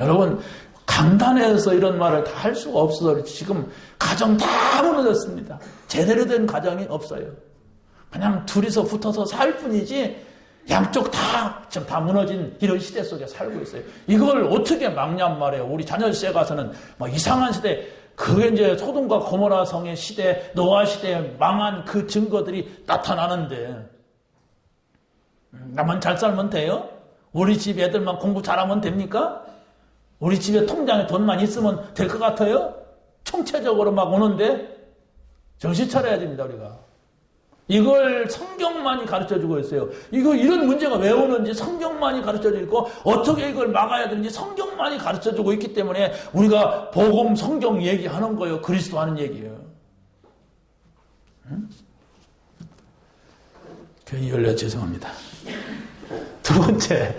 여러분, 강단에서 이런 말을 다 할 수가 없어서 지금 가정 다 무너졌습니다. 제대로 된 가정이 없어요. 그냥 둘이서 붙어서 살 뿐이지 양쪽 지금 다 무너진 이런 시대 속에 살고 있어요. 이걸 어떻게 막냔 말이에요. 우리 자녀 시대 가서는 뭐 이상한 시대, 그게 이제 소돔과 고모라 성의 시대, 노아 시대에 망한 그 증거들이 나타나는데 나만 잘 살면 돼요? 우리 집 애들만 공부 잘하면 됩니까? 우리 집에 통장에 돈만 있으면 될 것 같아요? 총체적으로 막 오는데 정신 차려야 됩니다, 우리가. 이걸 성경만이 가르쳐주고 있어요. 이런 문제가 왜 오는지 성경만이 가르쳐주고 있고 어떻게 이걸 막아야 되는지 성경만이 가르쳐주고 있기 때문에 우리가 복음 성경 얘기하는 거예요. 그리스도 하는 얘기예요. 응? 괜히 열려 죄송합니다. 두 번째,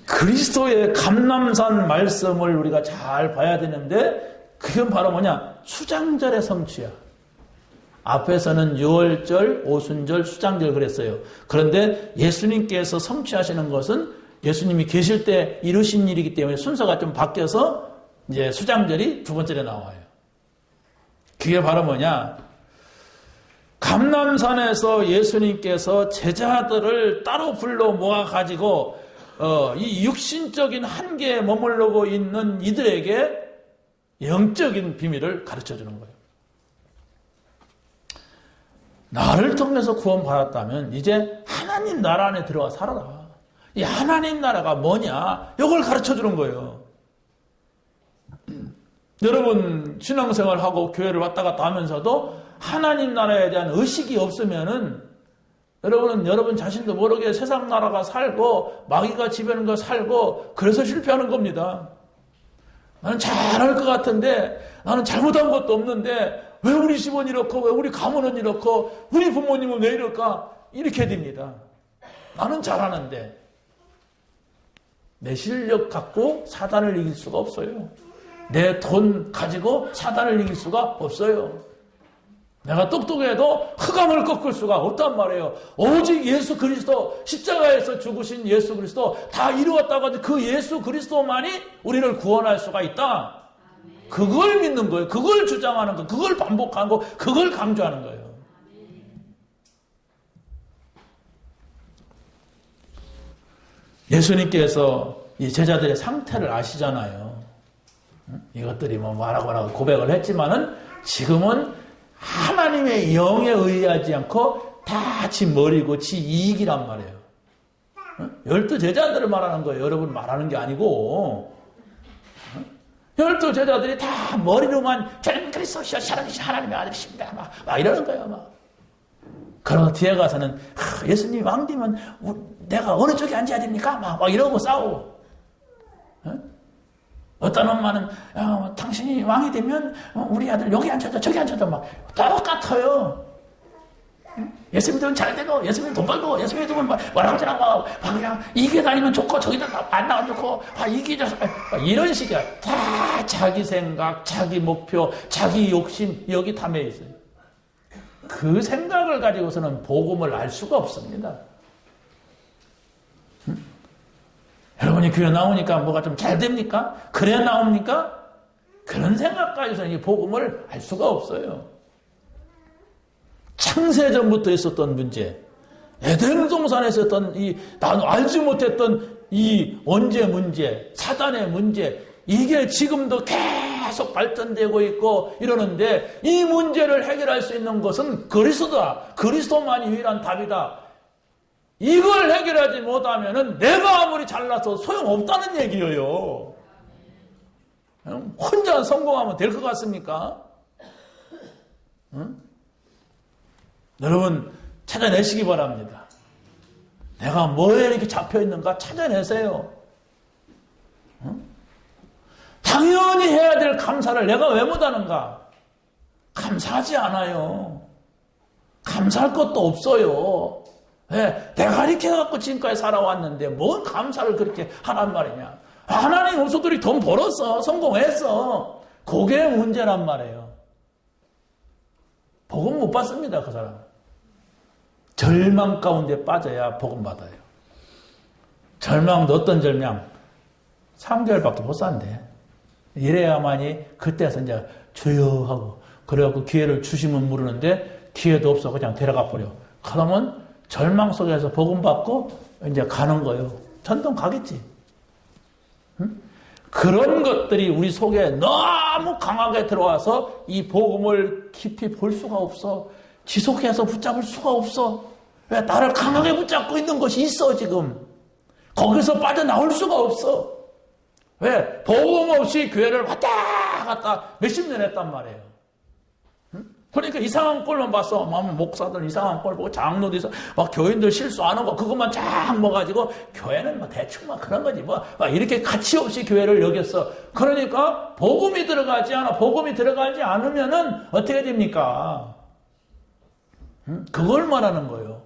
그리스도의 감람산 말씀을 우리가 잘 봐야 되는데 그건 바로 뭐냐? 수장절의 성취야. 앞에서는 유월절, 오순절, 수장절 그랬어요. 그런데 예수님께서 성취하시는 것은 예수님이 계실 때 이루신 일이기 때문에 순서가 좀 바뀌어서 이제 수장절이 두 번째로 나와요. 그게 바로 뭐냐? 감람산에서 예수님께서 제자들을 따로 불러 모아가지고 이 육신적인 한계에 머물르고 있는 이들에게 영적인 비밀을 가르쳐주는 거예요. 나를 통해서 구원받았다면 이제 하나님 나라 안에 들어가 살아라. 이 하나님 나라가 뭐냐? 이걸 가르쳐주는 거예요. 여러분 신앙생활하고 교회를 왔다 갔다 하면서도 하나님 나라에 대한 의식이 없으면은 여러분은 여러분 자신도 모르게 세상 나라가 살고 마귀가 지배하는 거 살고 그래서 실패하는 겁니다. 나는 잘할 것 같은데 나는 잘못한 것도 없는데 왜 우리 집은 이렇고 왜 우리 가문은 이렇고 우리 부모님은 왜 이럴까? 이렇게 됩니다. 나는 잘하는데 내 실력 갖고 사단을 이길 수가 없어요. 내 돈 가지고 사단을 이길 수가 없어요. 내가 똑똑해도 흑암을 꺾을 수가 없단 말이에요. 오직 예수 그리스도, 십자가에서 죽으신 예수 그리스도 다 이루었다고 하지 그 예수 그리스도만이 우리를 구원할 수가 있다. 그걸 믿는 거예요. 그걸 주장하는 거, 그걸 반복하는 거, 그걸 강조하는 거예요. 예수님께서 이 제자들의 상태를 아시잖아요. 이것들이 뭐 말하고 고백을 했지만은 지금은 하나님의 영에 의하지 않고 다 지 머리고 지 이익이란 말이에요. 12 제자들을 말하는 거예요. 여러분 말하는 게 아니고. 12 제자들이 다 머리로만 저는 그리스도시여 살아계신 하나님의 아들이십니다. 막 이러는 거예요. 막. 그러고 뒤에 가서는 예수님이 왕되면 내가 어느 쪽에 앉아야 됩니까? 막 이러고 싸우고. 어떤 엄마는 당신이 왕이 되면 우리 아들 여기 앉혀줘 저기 앉혀줘 막 똑같아요. 예수님은 잘 되고 예수님 돈 벌고 예수님은 뭐라고 하지 않고 그냥 이게 다니면 좋고 저기도 안 나가면 좋고 이게 이런 식이야. 다 자기 생각 자기 목표 자기 욕심 여기 담에 있어요. 그 생각을 가지고서는 복음을 알 수가 없습니다. 여러분이 교회 나오니까 뭐가 좀 잘 됩니까? 그래야 나옵니까? 그런 생각 가지고서는 이 복음을 알 수가 없어요. 창세전부터 있었던 문제, 에덴 동산에서 있었던 나는 알지 못했던 이 원죄 문제, 사단의 문제, 이게 지금도 계속 발전되고 있고 이러는데 이 문제를 해결할 수 있는 것은 그리스도다. 그리스도만이 유일한 답이다. 이걸 해결하지 못하면은 내가 아무리 잘나서 소용없다는 얘기예요. 혼자 성공하면 될 것 같습니까? 응? 여러분 찾아내시기 바랍니다. 내가 뭐에 이렇게 잡혀있는가 찾아내세요. 응? 당연히 해야 될 감사를 내가 왜 못하는가? 감사하지 않아요. 감사할 것도 없어요. 왜? 내가 이렇게 해갖고 지금까지 살아왔는데 뭔 감사를 그렇게 하란 말이냐. 하나님 음소들이 돈 벌었어. 성공했어. 그게 문제란 말이에요. 복음 못 받습니다. 그 사람. 절망 가운데 빠져야 복음 받아요. 절망도 어떤 절망? 3개월밖에 못 산대. 이래야만이 그때서 이제 주여 하고 그래갖고 기회를 주시면 모르는데 기회도 없어 그냥 데려가 버려. 그러면 절망 속에서 복음 받고 이제 가는 거예요. 전동 가겠지. 응? 그런 것들이 우리 속에 너무 강하게 들어와서 이 복음을 깊이 볼 수가 없어. 지속해서 붙잡을 수가 없어. 왜? 나를 강하게 붙잡고 있는 것이 있어 지금. 거기서 빠져나올 수가 없어. 왜? 복음 없이 교회를 왔다 갔다 몇십 년 했단 말이에요. 그러니까 이상한 꼴만 봤어. 목사들 이상한 꼴 보고 장로도 있어. 막 교인들 실수하는 거 그것만 쫙 먹어가지고 교회는 뭐 대충 막 그런 거지 뭐 막 이렇게 가치 없이 교회를 여겼어. 그러니까 복음이 들어가지 않아. 복음이 들어가지 않으면은 어떻게 됩니까? 그걸 말하는 거예요.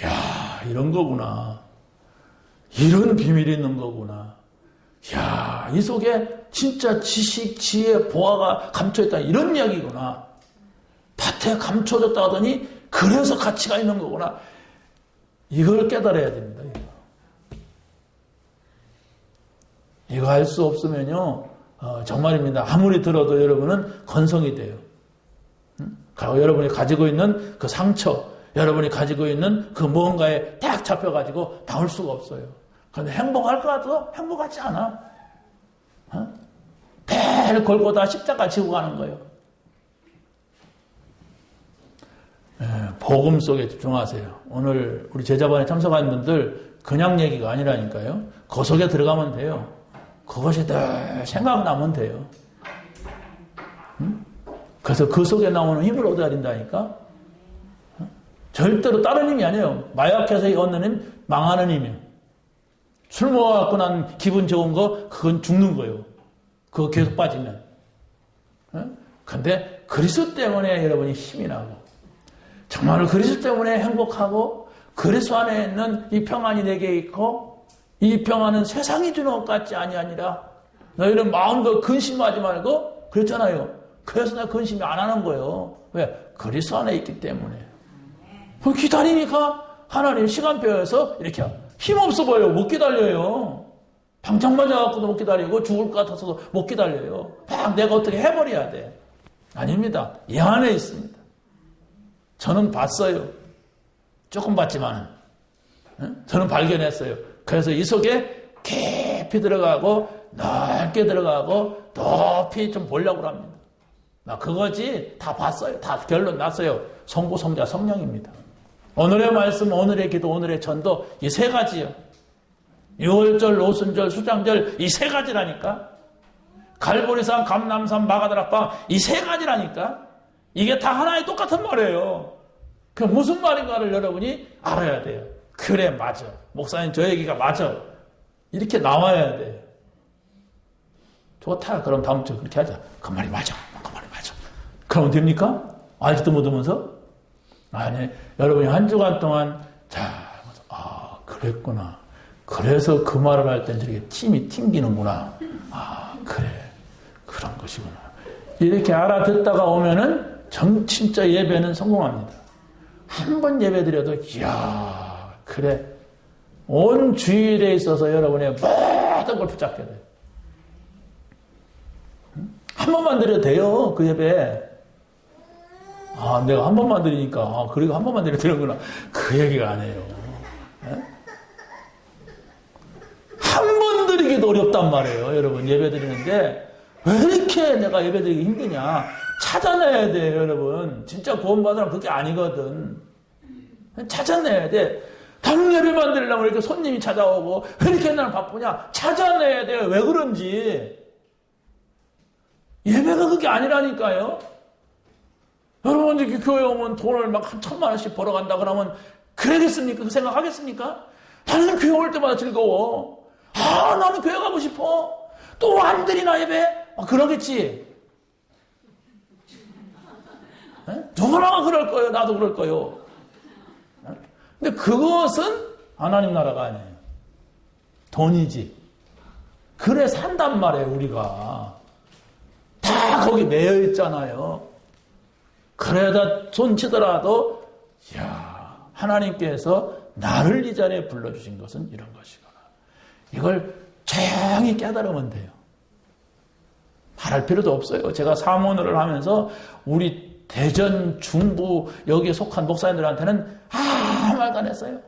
이야 이런 거구나. 이런 비밀이 있는 거구나. 이야 이 속에 진짜 지식, 지혜, 보화가 감춰있다 이런 이야기구나. 밭에 감춰졌다 하더니 그래서 가치가 있는 거구나. 이걸 깨달아야 됩니다. 이거 할 수 없으면요 정말입니다. 아무리 들어도 여러분은 건성이 돼요. 그리고 여러분이 가지고 있는 그 상처, 여러분이 가지고 있는 그 무언가에 딱 잡혀가지고 나올 수가 없어요. 그런데 행복할 것 같아도 행복하지 않아. 배를 걸고 다 십자가 지고 가는 거예요. 복음 속에 집중하세요. 오늘 우리 제자반에 참석한 분들 그냥 얘기가 아니라니까요. 그 속에 들어가면 돼요. 그것이 늘 생각나면 돼요. 그래서 그 속에 나오는 힘을 얻어야 된다니까. 절대로 다른 힘이 아니에요. 마약해서 얻는 힘, 망하는 힘이에요. 술 먹어갖고 난 기분 좋은 거 그건 죽는 거예요. 그거 계속 빠지면. 근데 그리스도 때문에 여러분이 힘이 나고 정말 그리스도 때문에 행복하고 그리스도 안에 있는 이 평안이 내게 있고 이 평안은 세상이 주는 것 같지 아니라 너희는 마음도 근심하지 말고 그랬잖아요. 그래서 내가 근심이 안 하는 거예요. 왜? 그리스도 안에 있기 때문에. 기다리니까 하나님 시간표에서 이렇게 힘없어 보여요. 못 기다려요. 방장 맞아갖고도 못 기다리고 죽을 것 같아서도 못 기다려요. 막 내가 어떻게 해버려야 돼. 아닙니다. 이 안에 있습니다. 저는 봤어요. 조금 봤지만 저는 발견했어요. 그래서 이 속에 깊이 들어가고 넓게 들어가고 높이 좀 보려고 합니다. 그거지 다 봤어요. 다 결론 났어요. 성부, 성자, 성령입니다. 오늘의 말씀, 오늘의 기도, 오늘의 전도 이 세 가지요. 유월절, 오순절, 수장절 이 세 가지라니까. 갈보리산, 감람산, 마가다락방 이 세 가지라니까. 이게 다 하나의 똑같은 말이에요. 그 무슨 말인가를 여러분이 알아야 돼요. 그래, 맞아. 목사님 저 얘기가 맞아. 이렇게 나와야 돼요. 좋다. 그럼 다음 주에 그렇게 하자. 그 말이 맞아. 그 말이 맞아. 그러면 됩니까? 알지도 못하면서? 아니, 여러분이 한 주간 동안 그랬구나. 그래서 그 말을 할 땐 저렇게 팀이 튕기는구나. 그래. 그런 것이구나. 이렇게 알아듣다가 오면은 진짜 예배는 성공합니다. 한 번 예배 드려도 이야, 그래. 온 주일에 있어서 여러분의 모든 걸 붙잡게 돼요. 한 번만 드려도 돼요, 그 예배. 내가 한 번만 드리니까, 그리고 한 번만 드려도 되는구나. 그 얘기가 아니에요. 한 번 드리기도 어렵단 말이에요, 여러분. 예배 드리는데, 왜 이렇게 내가 예배 드리기 힘드냐? 찾아내야 돼요, 여러분. 진짜 구원받은 사람 그게 아니거든. 찾아내야 돼. 당 예배만 드리려면 이렇게 손님이 찾아오고, 왜 이렇게 나는 바쁘냐? 찾아내야 돼요. 왜 그런지. 예배가 그게 아니라니까요. 여러분, 이제 교회 오면 돈을 막 한 1,000만 원씩 벌어간다 그러면, 그러겠습니까? 그 생각하겠습니까? 나는 교회 올 때마다 즐거워. 나는 교회 가고 싶어. 또 안 드리나 예배? 그러겠지. 누구나 그럴 거예요. 나도 그럴 거예요. 근데 그것은 하나님 나라가 아니에요. 돈이지. 그래 산단 말이에요, 우리가. 다 거기 매여 있잖아요. 그래다 손치더라도, 하나님께서 나를 이 자리에 불러주신 것은 이런 것이구나. 이걸 조용히 깨달으면 돼요. 말할 필요도 없어요. 제가 사모를 하면서 우리 대전 중부 여기에 속한 목사님들한테는 아무 말도 안 했어요.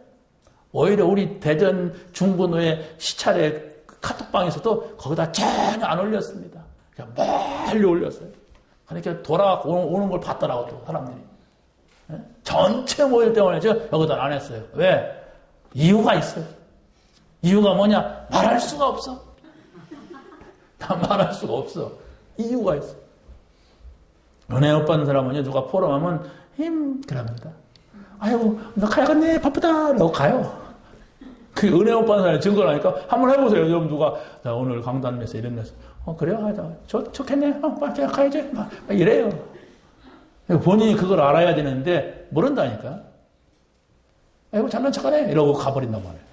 오히려 우리 대전 중부노의 시찰에 카톡방에서도 거기다 전혀 안 올렸습니다. 그냥 멀리 올렸어요. 그러니까 돌아가고 오는 걸 봤더라고 또 사람들이. 전체 모일 때문에 제가 여기다 안 했어요. 왜? 이유가 있어요. 이유가 뭐냐? 말할 수가 없어. 다 말할 수가 없어. 이유가 있어. 은혜 못 받는 사람은요, 누가 포럼하면 그럽니다. 아이고, 나 가야겠네, 바쁘다. 라고 가요. 그 은혜 못 받는 사람이 증거를 하니까 한번 해보세요. 여러분 누가, 나 오늘 강단에서 이랬네. 그래요? 하자. 좋겠네. 제가 가야지. 막 이래요. 본인이 그걸 알아야 되는데, 모른다니까. 아이고, 잘난 척하네. 이러고 가버린단 말이에요.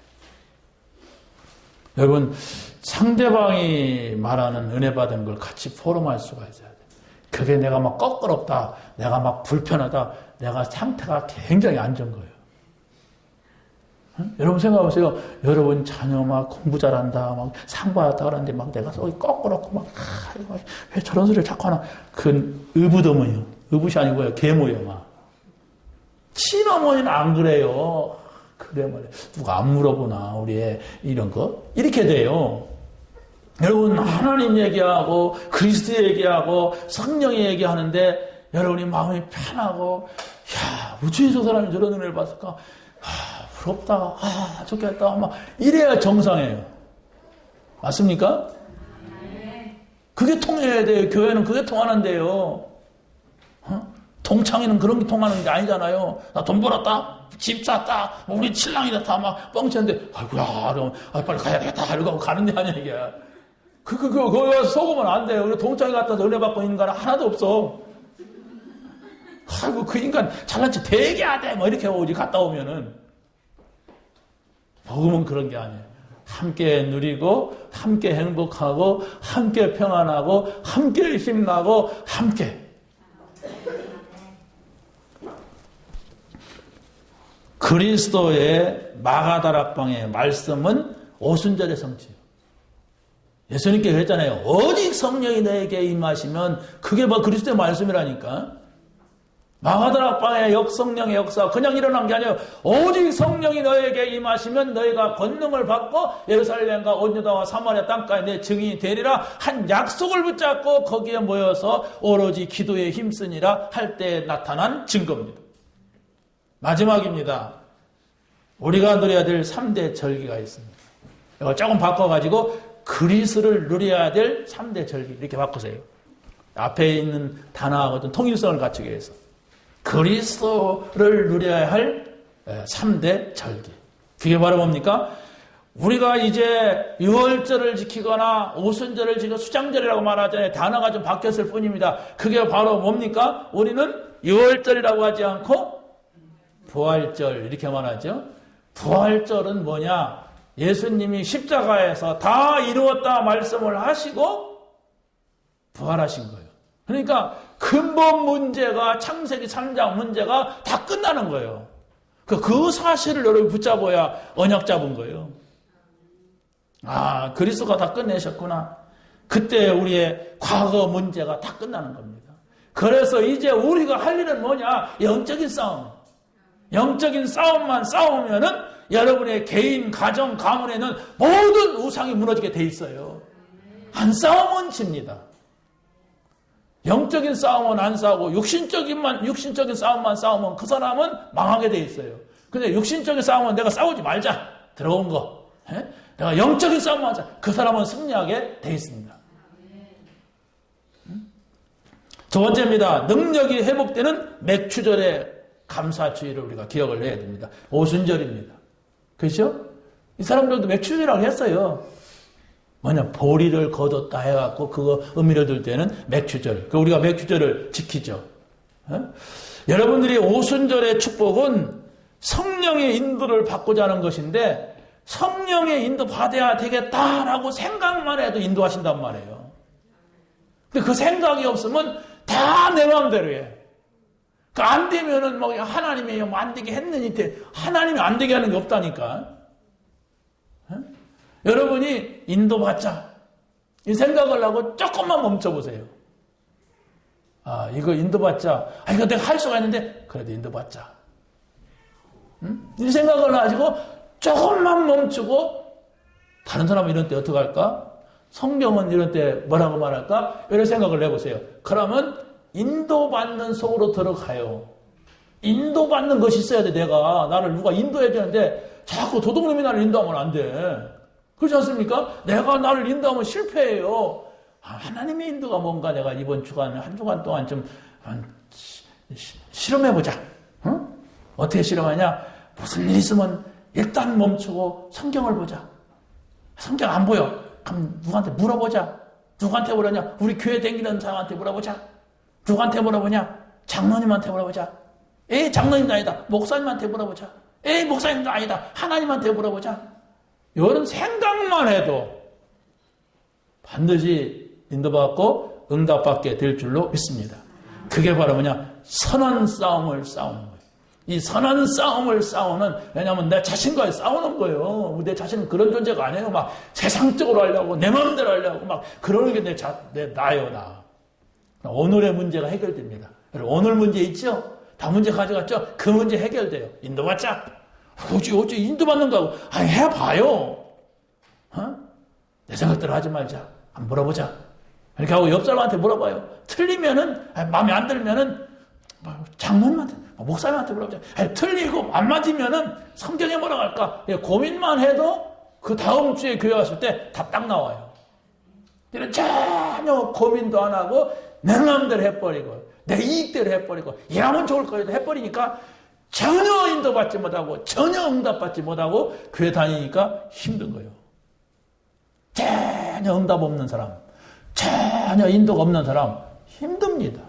여러분, 상대방이 말하는 은혜 받은 걸 같이 포럼할 수가 있어야 돼. 그게 내가 막 껄끄럽다, 내가 막 불편하다, 내가 상태가 굉장히 안 좋은 거예요. 여러분 생각해보세요. 여러분 자녀 막 공부 잘한다, 막 상 받았다 그러는데 막 내가 속이 껄끄럽고 막, 왜 저런 소리를 자꾸 하나. 그건 의붓어머니요. 의붓이 아니고요. 계모요, 막. 친어머니는 안 그래요. 그래 말이야. 누가 안 물어보나 우리 애 이런 거 이렇게 돼요. 여러분 하나님 얘기하고 그리스도 얘기하고 성령의 얘기하는데 여러분이 마음이 편하고 어떻게 저 사람이 저런 은혜를 받을까? 부럽다. 좋겠다. 막 이래야 정상이에요. 맞습니까? 그게 통해야 돼요. 교회는 그게 통하는데요. 동창회는 그런 게 통하는 게 아니잖아요. 나 돈 벌었다. 집 샀다. 우리 신랑이다. 다 막 뻥치는데, 아이고야, 빨리 가야 되겠다. 이러고 가는 게 아니야, 이게. 거기 와서 속으면 안 돼요. 우리 동창회 갔다 은혜 받고 있는 인간은 하나도 없어. 아이고, 그 인간 잘난 척 되게 하대. 뭐 이렇게 오지, 갔다 오면은. 복음은 그런 게 아니에요. 함께 누리고, 함께 행복하고, 함께 평안하고, 함께 힘나고, 함께. 그리스도의 마가다락방의 말씀은 오순절의 성취예요. 예수님께 그랬잖아요. 오직 성령이 너에게 임하시면 그게 뭐 그리스도의 말씀이라니까. 마가다락방의 성령의 역사 그냥 일어난 게 아니에요. 오직 성령이 너에게 임하시면 너희가 권능을 받고 예루살렘과 온 유다와 사마리아 땅까지 내 증인이 되리라 한 약속을 붙잡고 거기에 모여서 오로지 기도에 힘쓰니라 할 때 나타난 증거입니다. 마지막입니다. 우리가 누려야 될 3대 절기가 있습니다. 이거 조금 바꿔가지고 그리스를 누려야 될 3대 절기 이렇게 바꾸세요. 앞에 있는 단어하고 좀 통일성을 갖추기 위해서 그리스도를 누려야 할 3대 절기. 그게 바로 뭡니까? 우리가 이제 유월절을 지키거나 오순절을 지키고 수장절이라고 말하잖아요. 단어가 좀 바뀌었을 뿐입니다. 그게 바로 뭡니까? 우리는 유월절이라고 하지 않고 부활절 이렇게 말하죠. 부활절은 뭐냐? 예수님이 십자가에서 다 이루었다 말씀을 하시고 부활하신 거예요. 그러니까 근본 문제가 창세기 3장 문제가 다 끝나는 거예요. 그 사실을 여러분 붙잡아야 언약 잡은 거예요. 아, 그리스도가 다 끝내셨구나. 그때 우리의 과거 문제가 다 끝나는 겁니다. 그래서 이제 우리가 할 일은 뭐냐? 영적인 싸움. 영적인 싸움만 싸우면은 여러분의 개인, 가정, 가문에는 모든 우상이 무너지게 돼 있어요. 안 싸우면 집니다. 영적인 싸움은 안 싸우고 육신적인 싸움만 싸우면 그 사람은 망하게 돼 있어요. 근데 육신적인 싸움은 내가 싸우지 말자. 들어온 거. 내가 영적인 싸움만 하자. 그 사람은 승리하게 돼 있습니다. 두 번째입니다. 능력이 회복되는 맥추절의 감사주의를 우리가 기억을 해야 됩니다. 오순절입니다. 그렇죠? 이 사람들도 맥추절이라고 했어요. 뭐냐, 보리를 거뒀다 해갖고 그거 의미를 둘 때는 맥추절. 우리가 맥추절을 지키죠. 여러분들이 오순절의 축복은 성령의 인도를 받고자 하는 것인데 성령의 인도 받아야 되겠다라고 생각만 해도 인도하신단 말이에요. 근데 그 생각이 없으면 다 내 마음대로 해. 안 되면은 뭐 하나님이 안 되게 했느니 하나님이 안 되게 하는 게 없다니까. 여러분이 인도받자. 이 생각을 하고 조금만 멈춰보세요. 아, 이거 인도받자. 아, 이거 내가 할 수가 있는데, 그래도 인도받자. 이 생각을 가지고 조금만 멈추고, 다른 사람은 이런 때 어떻게 할까? 성경은 이런 때 뭐라고 말할까? 이런 생각을 해보세요. 그러면 인도받는 속으로 들어가요. 인도받는 것이 있어야 돼, 내가. 나를 누가 인도해야 되는데, 자꾸 도둑놈이 나를 인도하면 안 돼. 그렇지 않습니까? 내가 나를 인도하면 실패해요. 하나님의 인도가 뭔가 내가 이번 주간, 한 주간 동안 좀 실험해보자. 응? 어떻게 실험하냐? 무슨 일 있으면 일단 멈추고 성경을 보자. 성경 안 보여. 그럼 누구한테 물어보자. 누구한테 물어보냐? 우리 교회 다니는 사람한테 물어보자. 누구한테 물어보냐? 장로님한테 물어보자. 에이, 장로님도 아니다. 목사님한테 물어보자. 에이, 목사님도 아니다. 하나님한테 물어보자. 이런 생각만 해도 반드시 인도받고 응답받게 될 줄로 믿습니다. 그게 바로 뭐냐? 선한 싸움을 싸우는 거예요. 이 선한 싸움을 싸우는, 왜냐하면 내 자신과의 싸우는 거예요. 내 자신은 그런 존재가 아니에요. 막 세상적으로 하려고, 내 마음대로 하려고, 막 그러는 게 나예요, 나. 오늘의 문제가 해결됩니다. 오늘 문제 있죠? 다 문제 가져갔죠? 그 문제 해결돼요. 인도받자. 어찌 인도받는 거하고, 아니, 해봐요. 내 생각대로 하지 말자. 한번 물어보자. 이렇게 하고 옆 사람한테 물어봐요. 틀리면은, 마음에 안 들면은, 장로님한테, 목사님한테 물어보자. 틀리고 안 맞으면은 성경에 뭐라고 할까? 고민만 해도 그 다음 주에 교회 왔을 때 다 딱 나와요. 전혀 고민도 안 하고, 내 마음대로 해버리고, 내 이익대로 해버리고, 이러면 좋을 거라도 해버리니까 전혀 인도받지 못하고, 전혀 응답받지 못하고, 교회 다니니까 힘든 거예요. 전혀 응답 없는 사람, 전혀 인도가 없는 사람, 힘듭니다.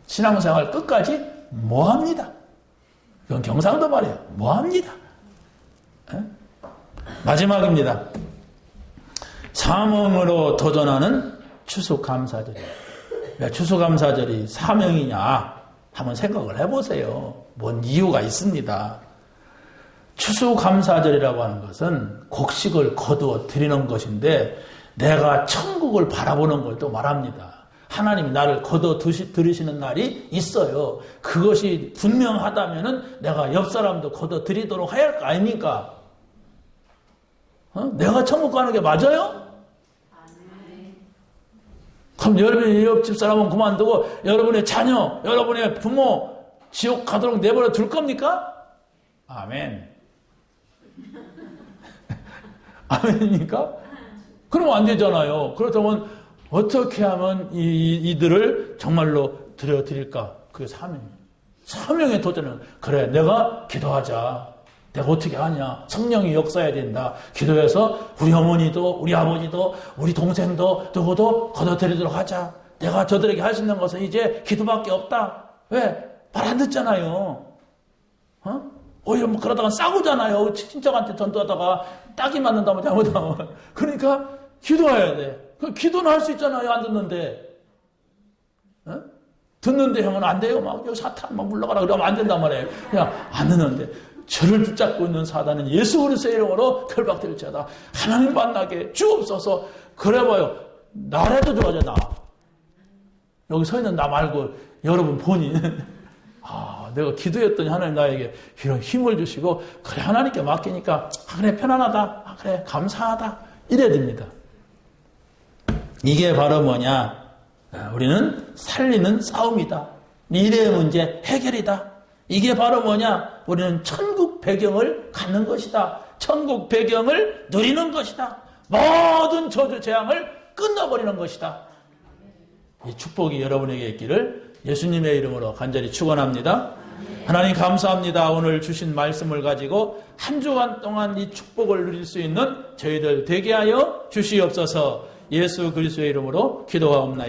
신앙생활 끝까지 뭐합니다. 이건 경상도 말이에요. 뭐합니다. 마지막입니다. 사명으로 도전하는 추수감사절이에요. 왜 추수감사절이 사명이냐 한번 생각을 해보세요. 뭔 이유가 있습니다. 추수감사절이라고 하는 것은 곡식을 거두어 드리는 것인데 내가 천국을 바라보는 걸 또 말합니다. 하나님이 나를 걷어 들이시는 날이 있어요. 그것이 분명하다면은 내가 옆 사람도 걷어 들이도록 해야 할 거 아닙니까? 내가 천국 가는 게 맞아요? 그럼 여러분의 옆집 사람은 그만두고 여러분의 자녀, 여러분의 부모 지옥 가도록 내버려 둘 겁니까? 아멘. 아멘입니까? 그러면 안 되잖아요. 그렇다면 어떻게 하면 이들을 정말로 드려드릴까? 그게 사명이에요. 사명의 도전은 그래 내가 기도하자. 내가 어떻게 하냐? 성령이 역사해야 된다. 기도해서 우리 어머니도 우리 아버지도 우리 동생도 누구도 걷어들이도록 하자. 내가 저들에게 할 수 있는 것은 이제 기도밖에 없다. 왜? 말 안 듣잖아요. 오히려 뭐 그러다가 싸우잖아요. 친척한테 전도하다가 딱이 맞는다면 잘못하면. 그러니까 기도해야 돼. 기도는 할 수 있잖아요. 안 듣는데. 듣는데 형은 안 돼요. 막 여기 사탄 막 물러가라 그러면 안 된단 말이에요. 그냥 안 듣는데. 저를 붙잡고 있는 사단은 예수 그리스도의 이름으로 결박될지어다. 하나님 만나게 주옵소서. 그래봐요. 나라도 좋아져 나. 여기 서 있는 나 말고 여러분 본인. 내가 기도했더니 하나님 나에게 이런 힘을 주시고 그래 하나님께 맡기니까 그래 편안하다. 그래 감사하다. 이래야 됩니다. 이게 바로 뭐냐? 우리는 살리는 싸움이다. 미래의 문제 해결이다. 이게 바로 뭐냐? 우리는 천국 배경을 갖는 것이다. 천국 배경을 누리는 것이다. 모든 저주 재앙을 끊어버리는 것이다. 이 축복이 여러분에게 있기를 예수님의 이름으로 간절히 축원합니다. 하나님 감사합니다. 오늘 주신 말씀을 가지고 한 주간 동안 이 축복을 누릴 수 있는 저희들 되게 하여 주시옵소서. 예수 그리스도의 이름으로 기도하옵나이다.